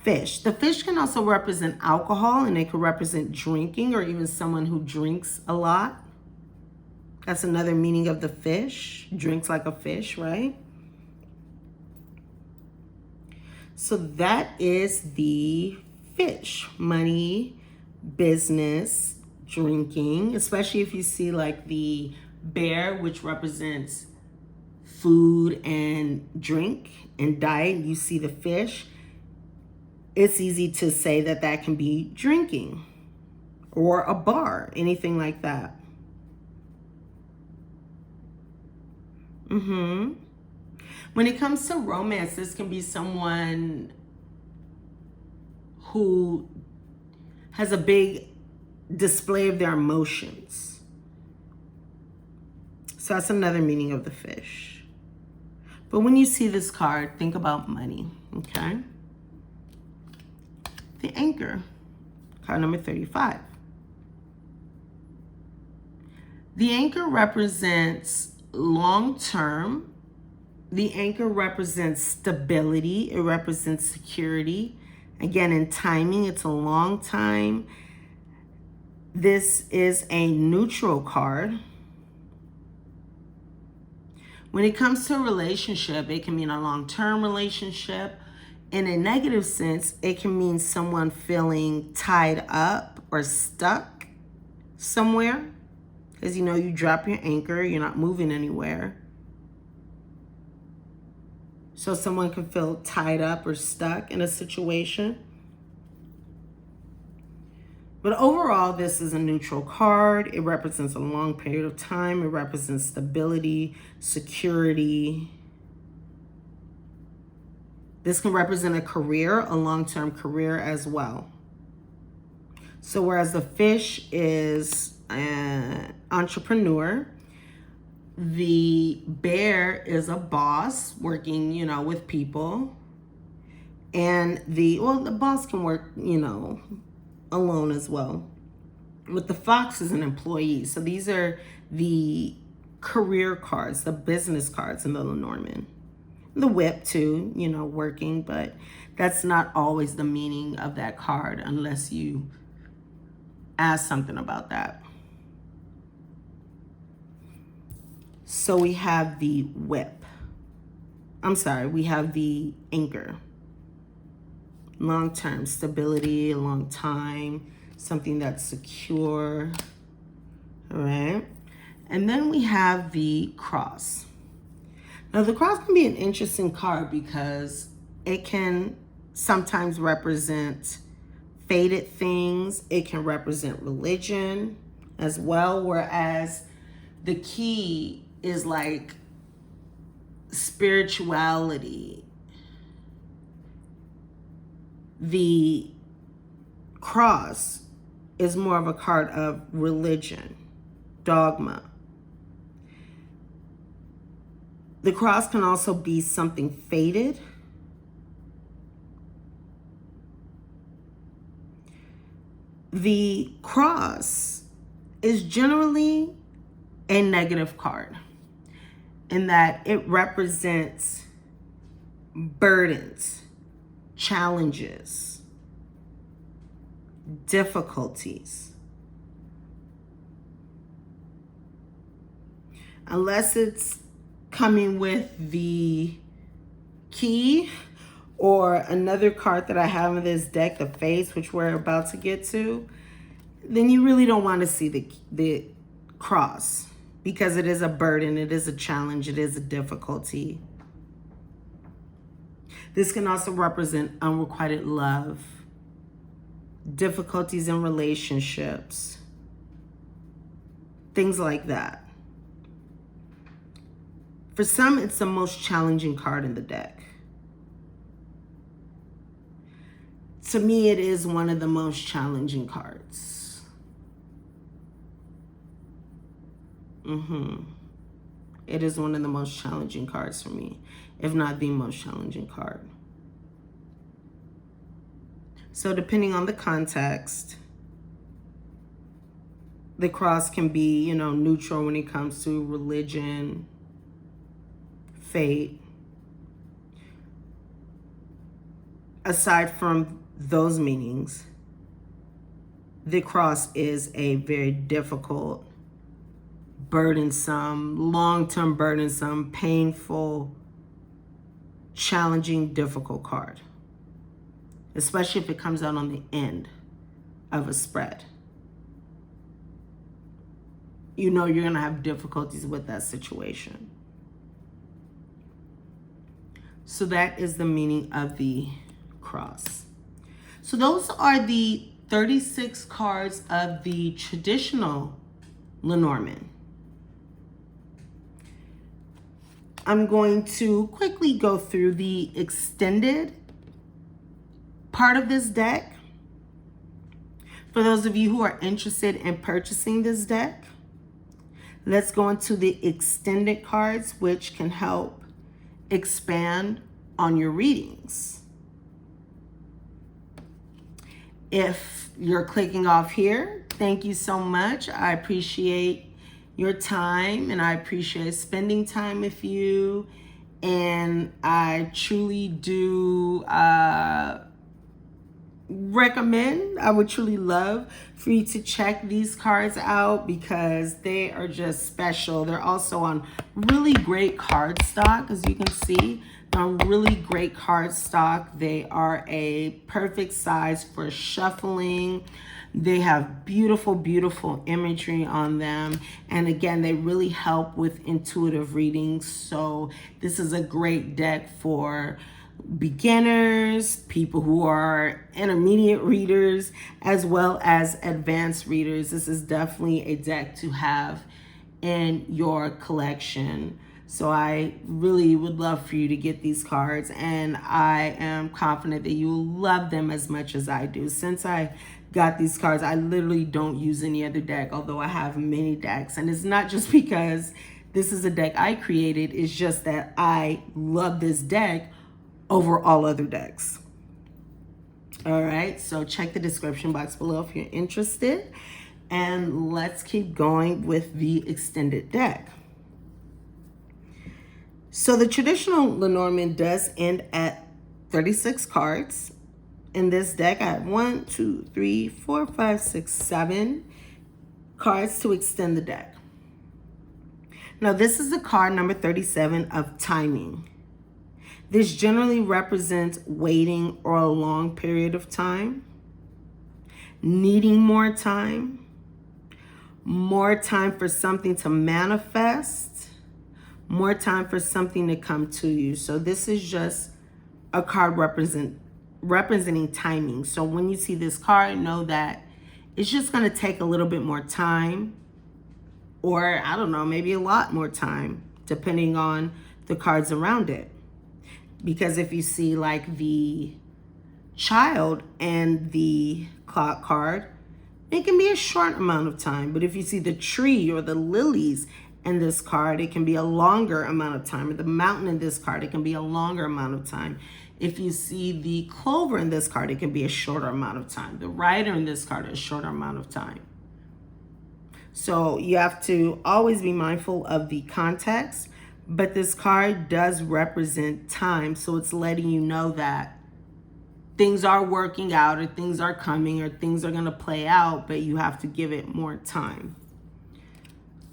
fish. The fish can also represent alcohol, and it could represent drinking or even someone who drinks a lot. That's another meaning of the fish. Drinks like a fish, right? So that is the fish. Money, business, drinking, especially if you see the bear, which represents food and drink and diet. You see the fish. It's easy to say that can be drinking or a bar, anything like that. When it comes to romance, this can be someone who has a big display of their emotions. So that's another meaning of the fish. But when you see this card, think about money, okay? The anchor, card number 35. The anchor represents long-term. The anchor represents stability. It represents security. Again, in timing, it's a long time. This is a neutral card. When it comes to a relationship, it can mean a long-term relationship. In a negative sense, it can mean someone feeling tied up or stuck somewhere. Because, you know, you drop your anchor, you're not moving anywhere. So someone can feel tied up or stuck in a situation. But overall, this is a neutral card. It represents a long period of time. It represents stability, security. This can represent a career, a long-term career as well. So whereas the fish is an entrepreneur, the bear is a boss working, you know, with people. And the boss can work, you know, alone as well. But the fox is an employee. So these are the career cards, the business cards in the Lenormand. The whip too, you know, working, but that's not always the meaning of that card unless you ask something about that. So we have the whip. We have the anchor. Long-term stability, a long time, something that's secure. All right. And then we have the cross. Now, the cross can be an interesting card because it can sometimes represent faded things. It can represent religion as well, whereas the key is like spirituality. The cross is more of a card of religion, dogma. The cross can also be something faded. The cross is generally a negative card in that it represents burdens, challenges, difficulties. Unless it's coming with the key or another card that I have in this deck, the face, which we're about to get to, then you really don't want to see the cross because it is a burden, it is a challenge, it is a difficulty. This can also represent unrequited love, difficulties in relationships, things like that. For some, it's the most challenging card in the deck. To me, it is one of the most challenging cards. It is one of the most challenging cards for me, if not the most challenging card. So depending on the context, the cross can be, you know, neutral when it comes to religion, fate. Aside from those meanings, the cross is a very difficult, burdensome, long-term burdensome, painful, challenging, difficult card. Especially if it comes out on the end of a spread. You know you're gonna have difficulties with that situation. So that is the meaning of the cross. So those are the 36 cards of the traditional Lenormand. I'm going to quickly go through the extended part of this deck. For those of you who are interested in purchasing this deck, let's go into the extended cards, which can help expand on your readings. If you're clicking off here, thank you so much. I appreciate your time and I appreciate spending time with you. And I truly do recommend, I would truly love for you to check these cards out because they are just special. They're also on really great cardstock, as you can see. on really great cardstock. They are a perfect size for shuffling. They have beautiful, beautiful imagery on them. And again, they really help with intuitive readings. So this is a great deck for beginners, people who are intermediate readers, as well as advanced readers. This is definitely a deck to have in your collection. So I really would love for you to get these cards, and I am confident that you will love them as much as I do. Since I got these cards, I literally don't use any other deck, although I have many decks. And it's not just because this is a deck I created, it's just that I love this deck over all other decks. All right, so check the description box below if you're interested. And let's keep going with the extended deck. So the traditional Lenormand does end at 36 cards. In this deck, I have 1, 2, 3, 4, 5, 6, 7 cards to extend the deck. Now, this is the card number 37 of timing. This generally represents waiting or a long period of time, needing more time for something to manifest, more time for something to come to you. So this is just a card representing timing. So when you see this card, know that it's just going to take a little bit more time, or I don't know, maybe a lot more time, depending on the cards around it. Because if you see like the child and the clock card, it can be a short amount of time. But if you see the tree or the lilies in this card, it can be a longer amount of time. Or the mountain in this card, it can be a longer amount of time. If you see the clover in this card, it can be a shorter amount of time. The rider in this card, a shorter amount of time. So you have to always be mindful of the context, but this card does represent time. So it's letting you know that things are working out, or things are coming, or things are going to play out, but you have to give it more time.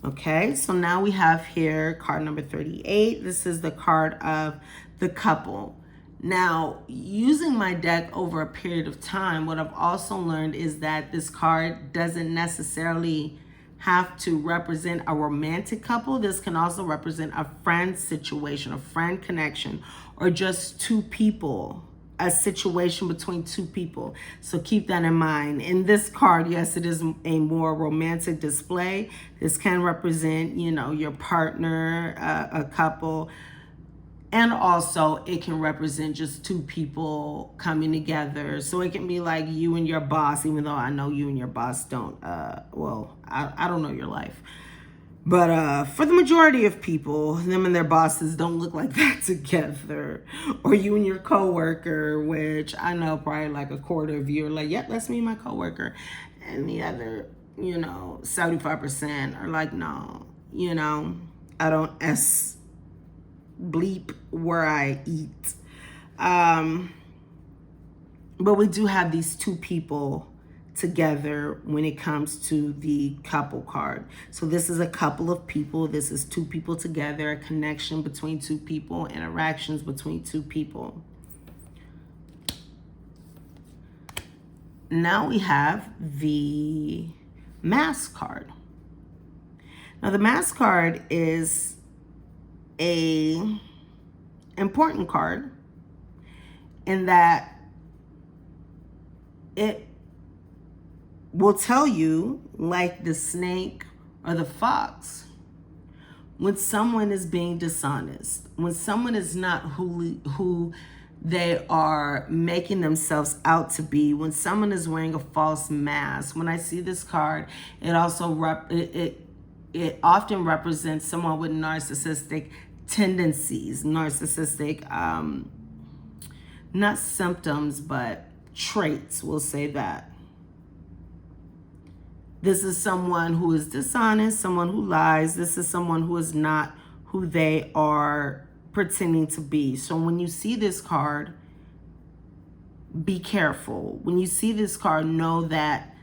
Okay, so now we have here card number 38. This is the card of the couple. Now, using my deck over a period of time, what I've also learned is that this card doesn't necessarily have to represent a romantic couple. This can also represent a friend situation, a friend connection, or just two people, a situation between two people. So keep that in mind. In this card, yes, it is a more romantic display. This can represent, you know, your partner, a couple. And also it can represent just two people coming together. So it can be like you and your boss, even though I know you and your boss don't, well, I don't know your life. But for the majority of people, them and their bosses don't look like that together. Or you and your coworker, which I know probably like a quarter of you are like, yep, that's me and my coworker. And the other, you know, 75% are like, no, you know, I don't bleep where I eat. But we do have these two people together when it comes to the couple card. So this is a couple of people. This is two people together, a connection between two people, interactions between two people. Now we have the Mask card. Now the Mask card is a important card in that it will tell you, like the snake or the fox, when someone is being dishonest, when someone is not who they are making themselves out to be, when someone is wearing a false mask. When I see this card, it also it often represents someone with narcissistic tendencies, narcissistic, not symptoms, but traits, we'll say that. This is someone who is dishonest, someone who lies. This is someone who is not who they are pretending to be. So when you see this card, be careful. When you see this card, know that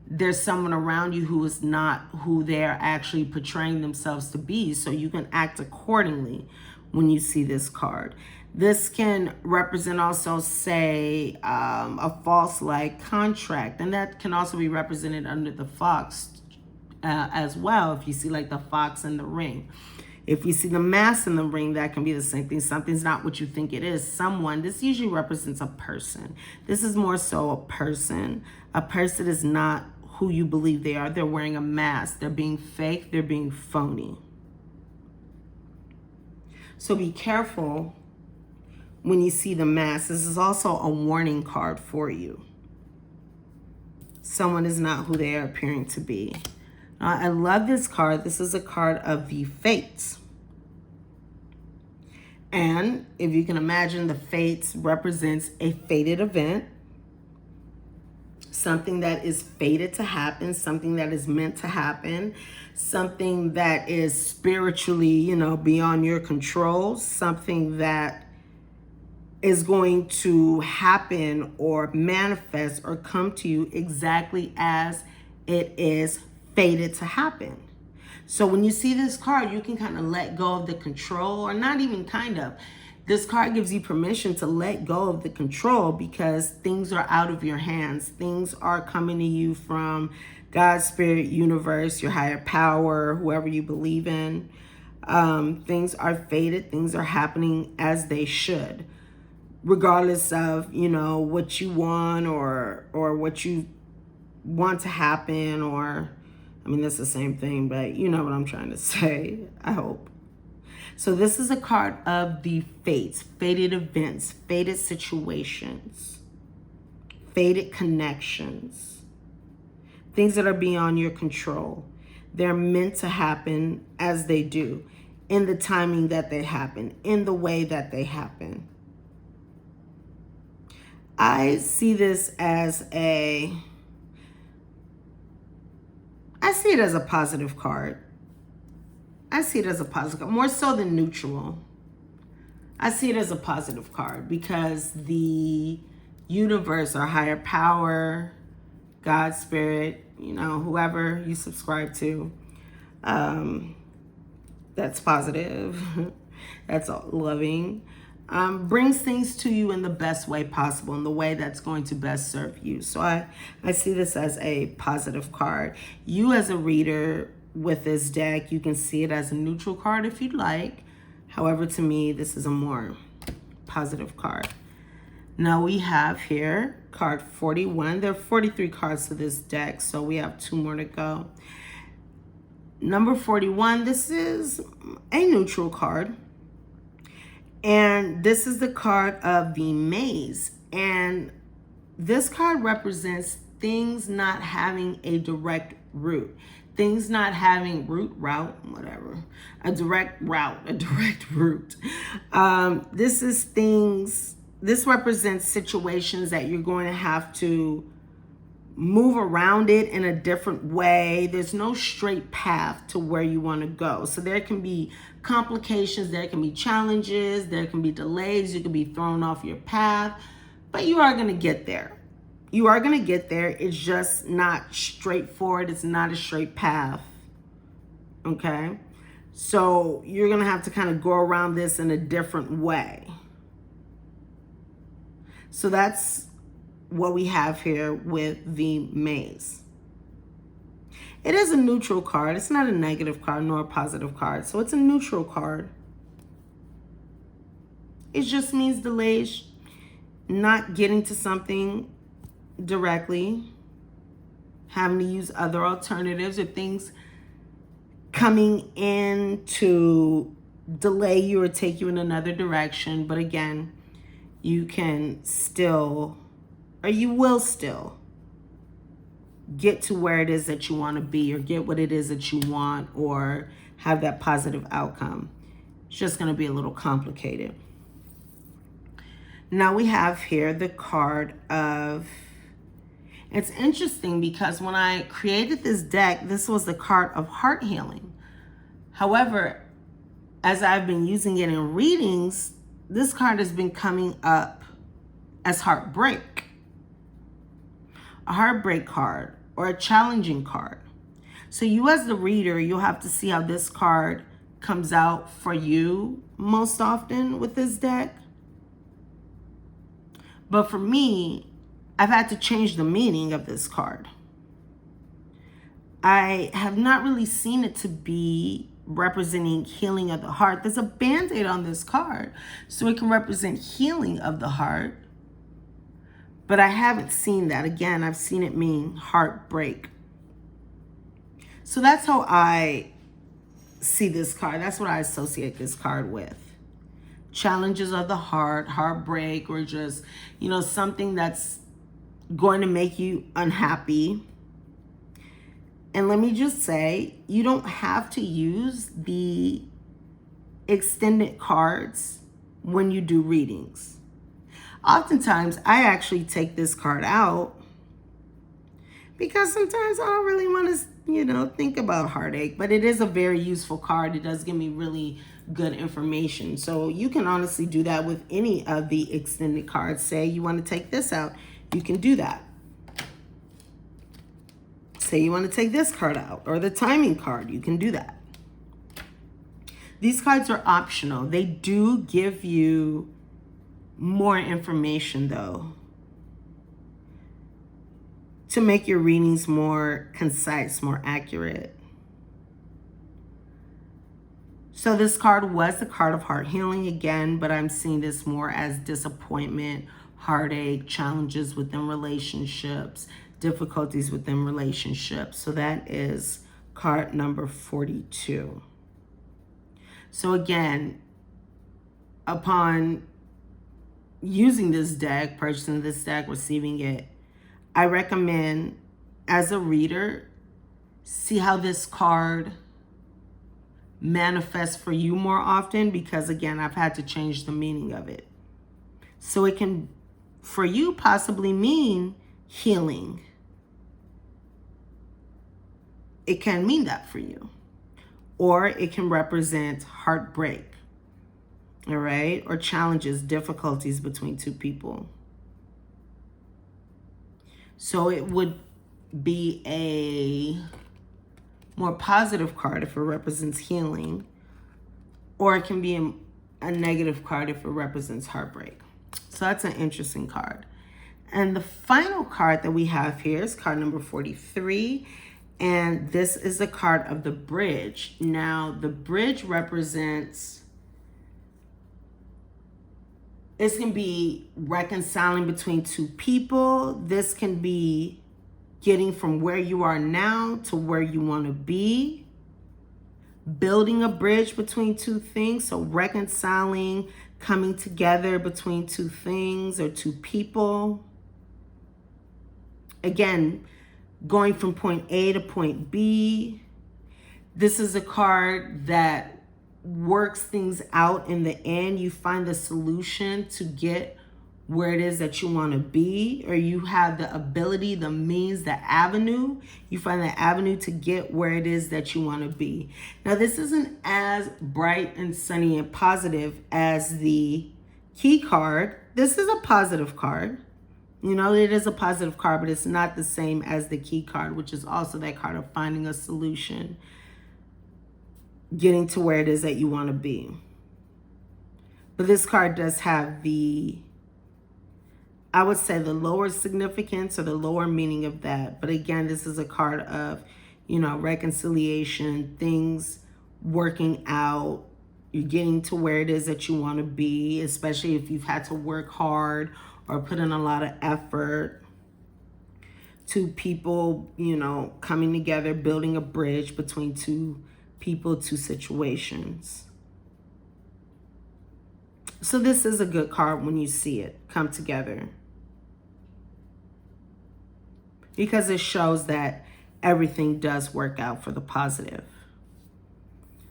there's someone around you who is not who they're actually portraying themselves to be. So you can act accordingly when you see this card. This can represent also, say, a false like contract, and that can also be represented under the fox as well. If you see like the fox in the ring, if you see the mass in the ring, that can be the same thing. Something's not what you think it is. Someone, this usually represents a person. This is more so a person. A person is not who you believe they are. They're wearing a mask. They're being fake. They're being phony. So be careful when you see the mask. This is also a warning card for you. Someone is not who they are appearing to be. I love this card. This is a card of the fates. And if you can imagine, the fates represents a fated event, something that is fated to happen, something that is meant to happen, something that is spiritually, beyond your control, something that is going to happen or manifest or come to you exactly as it is fated to happen. So when you see this card, you can kind of let go of the control, or not even kind of. This card gives you permission to let go of the control because things are out of your hands. Things are coming to you from God, spirit, universe, your higher power, whoever you believe in. Things are fated. Things are happening as they should, regardless of, what you want or what you want to happen, or that's the same thing, but you know what I'm trying to say, I hope. So this is a card of the fates, fated events, fated situations, fated connections, things that are beyond your control. They're meant to happen as they do, in the timing that they happen, in the way that they happen. I see this as a positive card. I see it as a positive, more so than neutral. I see it as a positive card because the universe, or higher power, God, spirit, whoever you subscribe to, that's positive, that's loving, brings things to you in the best way possible, in the way that's going to best serve you. So I see this as a positive card. You as a reader with this deck, you can see it as a neutral card if you'd like. However, to me, this is a more positive card. Now we have here card 41. There are 43 cards to this deck, so we have 2 more to go. Number 41, this is a neutral card. And this is the card of the maze. And this card represents things not having a direct route. Things not having a direct route. This represents situations that you're going to have to move around it in a different way. There's no straight path to where you want to go. So there can be complications, there can be challenges, there can be delays, you can be thrown off your path, but you are going to get there. You are going to get there. It's just not straightforward. It's not a straight path. Okay? So you're going to have to kind of go around this in a different way. So that's what we have here with the maze. It is a neutral card. It's not a negative card nor a positive card. So it's a neutral card. It just means delays, not getting to something directly, having to use other alternatives, or things coming in to delay you or take you in another direction. But again, you can still, or you will still, get to where it is that you want to be, or get what it is that you want, or have that positive outcome. It's just going to be a little complicated. Now we have here the card of, it's interesting because when I created this deck, this was the card of heart healing. However, as I've been using it in readings, this card has been coming up as heartbreak. A heartbreak card, or a challenging card. So you as the reader, you'll have to see how this card comes out for you most often with this deck. But for me, I've had to change the meaning of this card. I have not really seen it to be representing healing of the heart. There's a band-aid on this card, so it can represent healing of the heart. But I haven't seen that. Again, I've seen it mean heartbreak. So that's how I see this card. That's what I associate this card with. Challenges of the heart, heartbreak, or just, something that's going to make you unhappy. And let me just say, you don't have to use the extended cards when you do readings. Oftentimes, I actually take this card out because sometimes I don't really want to, think about heartache. But it is a very useful card. It does give me really good information. So you can honestly do that with any of the extended cards. Say you want to take this out, you can do that. Say you want to take this card out, or the timing card, you can do that. These cards are optional. They do give you more information, though, to make your readings more concise, more accurate. So this card was the card of heart healing again, but I'm seeing this more as disappointment, heartache, challenges within relationships, difficulties within relationships. So that is card number 42. So again, upon using this deck, purchasing this deck, receiving it, I recommend, as a reader, see how this card manifests for you more often, because again, I've had to change the meaning of it. So it can, for you, possibly mean healing. It can mean that for you. Or it can represent heartbreak, all right? Or challenges, difficulties between two people. So it would be a more positive card if it represents healing, or it can be a negative card if it represents heartbreak. So that's an interesting card. And the final card that we have here is card number 43. And this is the card of the bridge. Now, the bridge represents, this can be reconciling between two people. This can be getting from where you are now to where you want to be. Building a bridge between two things. So reconciling, coming together between two things or two people. Again, going from point A to point B. This is a card that works things out in the end. You find the solution to get where it is that you want to be, or you have the ability, the means, the avenue. You find the avenue to get where it is that you want to be. Now, this isn't as bright and sunny and positive as the key card. This is a positive card. It is a positive card, but it's not the same as the key card, which is also that card of finding a solution, getting to where it is that you want to be. But this card does have I would say the lower significance or the lower meaning of that. But again, this is a card of, reconciliation, things working out. You're getting to where it is that you want to be, especially if you've had to work hard or put in a lot of effort. Two people, coming together, building a bridge between two people, two situations. So this is a good card when you see it come together, because it shows that everything does work out for the positive.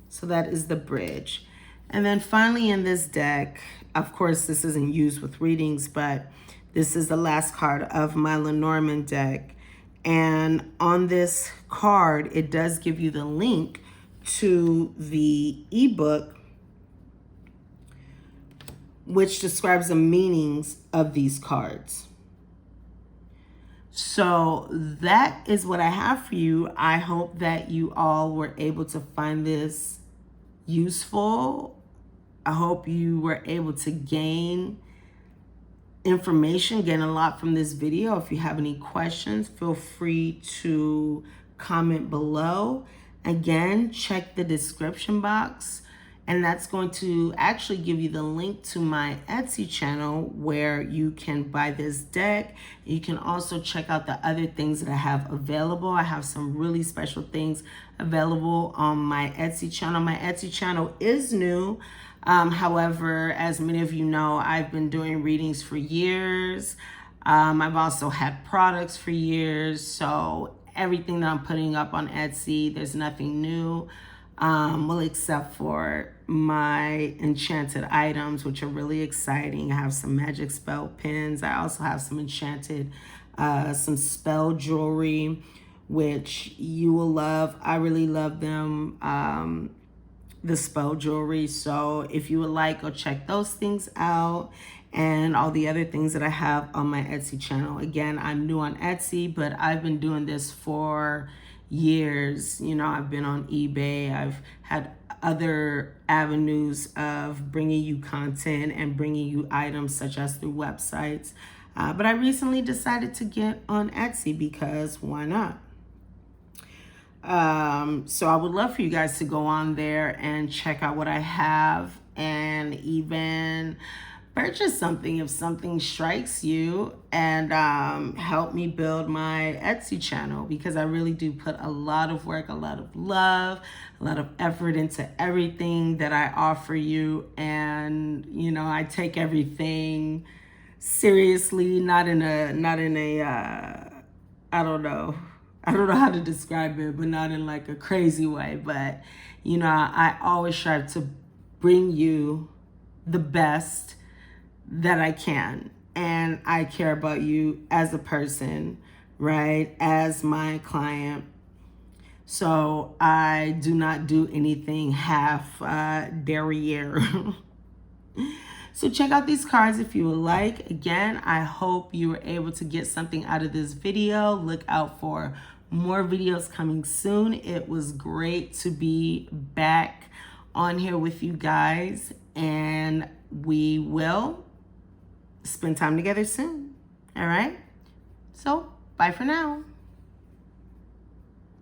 So that is the bridge. And then finally in this deck, of course, this isn't used with readings, but this is the last card of my Lenormand deck. And on this card, it does give you the link to the ebook, which describes the meanings of these cards. So that is what I have for you. I hope that you all were able to find this useful. I hope you were able to gain information, getting a lot from this video. If you have any questions, feel free to comment below. Again, check the description box, and that's going to actually give you the link to my Etsy channel where you can buy this deck. You can also check out the other things that I have available. I have some really special things available on my Etsy channel. My Etsy channel is new. However, as many of you know, I've been doing readings for years. I've also had products for years. So everything that I'm putting up on Etsy, there's nothing new. Well, except for my enchanted items, which are really exciting. I have some magic spell pins. I also have some enchanted, some spell jewelry, which you will love. I really love them. The spell jewelry. So if you would like, go check those things out and all the other things that I have on my Etsy channel. Again, I'm new on Etsy, but I've been doing this for years. You know, I've been on eBay. I've had other avenues of bringing you content and bringing you items such as through websites. But I recently decided to get on Etsy because why not? So I would love for you guys to go on there and check out what I have and even purchase something if something strikes you, and help me build my Etsy channel, because I really do put a lot of work, a lot of love, a lot of effort into everything that I offer you. And, you know, I take everything seriously, not in a, I don't know how to describe it, but not in like a crazy way. But, you know, I always strive to bring you the best that I can. And I care about you as a person, right? As my client. So I do not do anything half derriere. So check out these cards if you would like. Again, I hope you were able to get something out of this video. Look out for more videos coming soon. It was great to be back on here with you guys, and we will spend time together soon. All right? So, bye for now.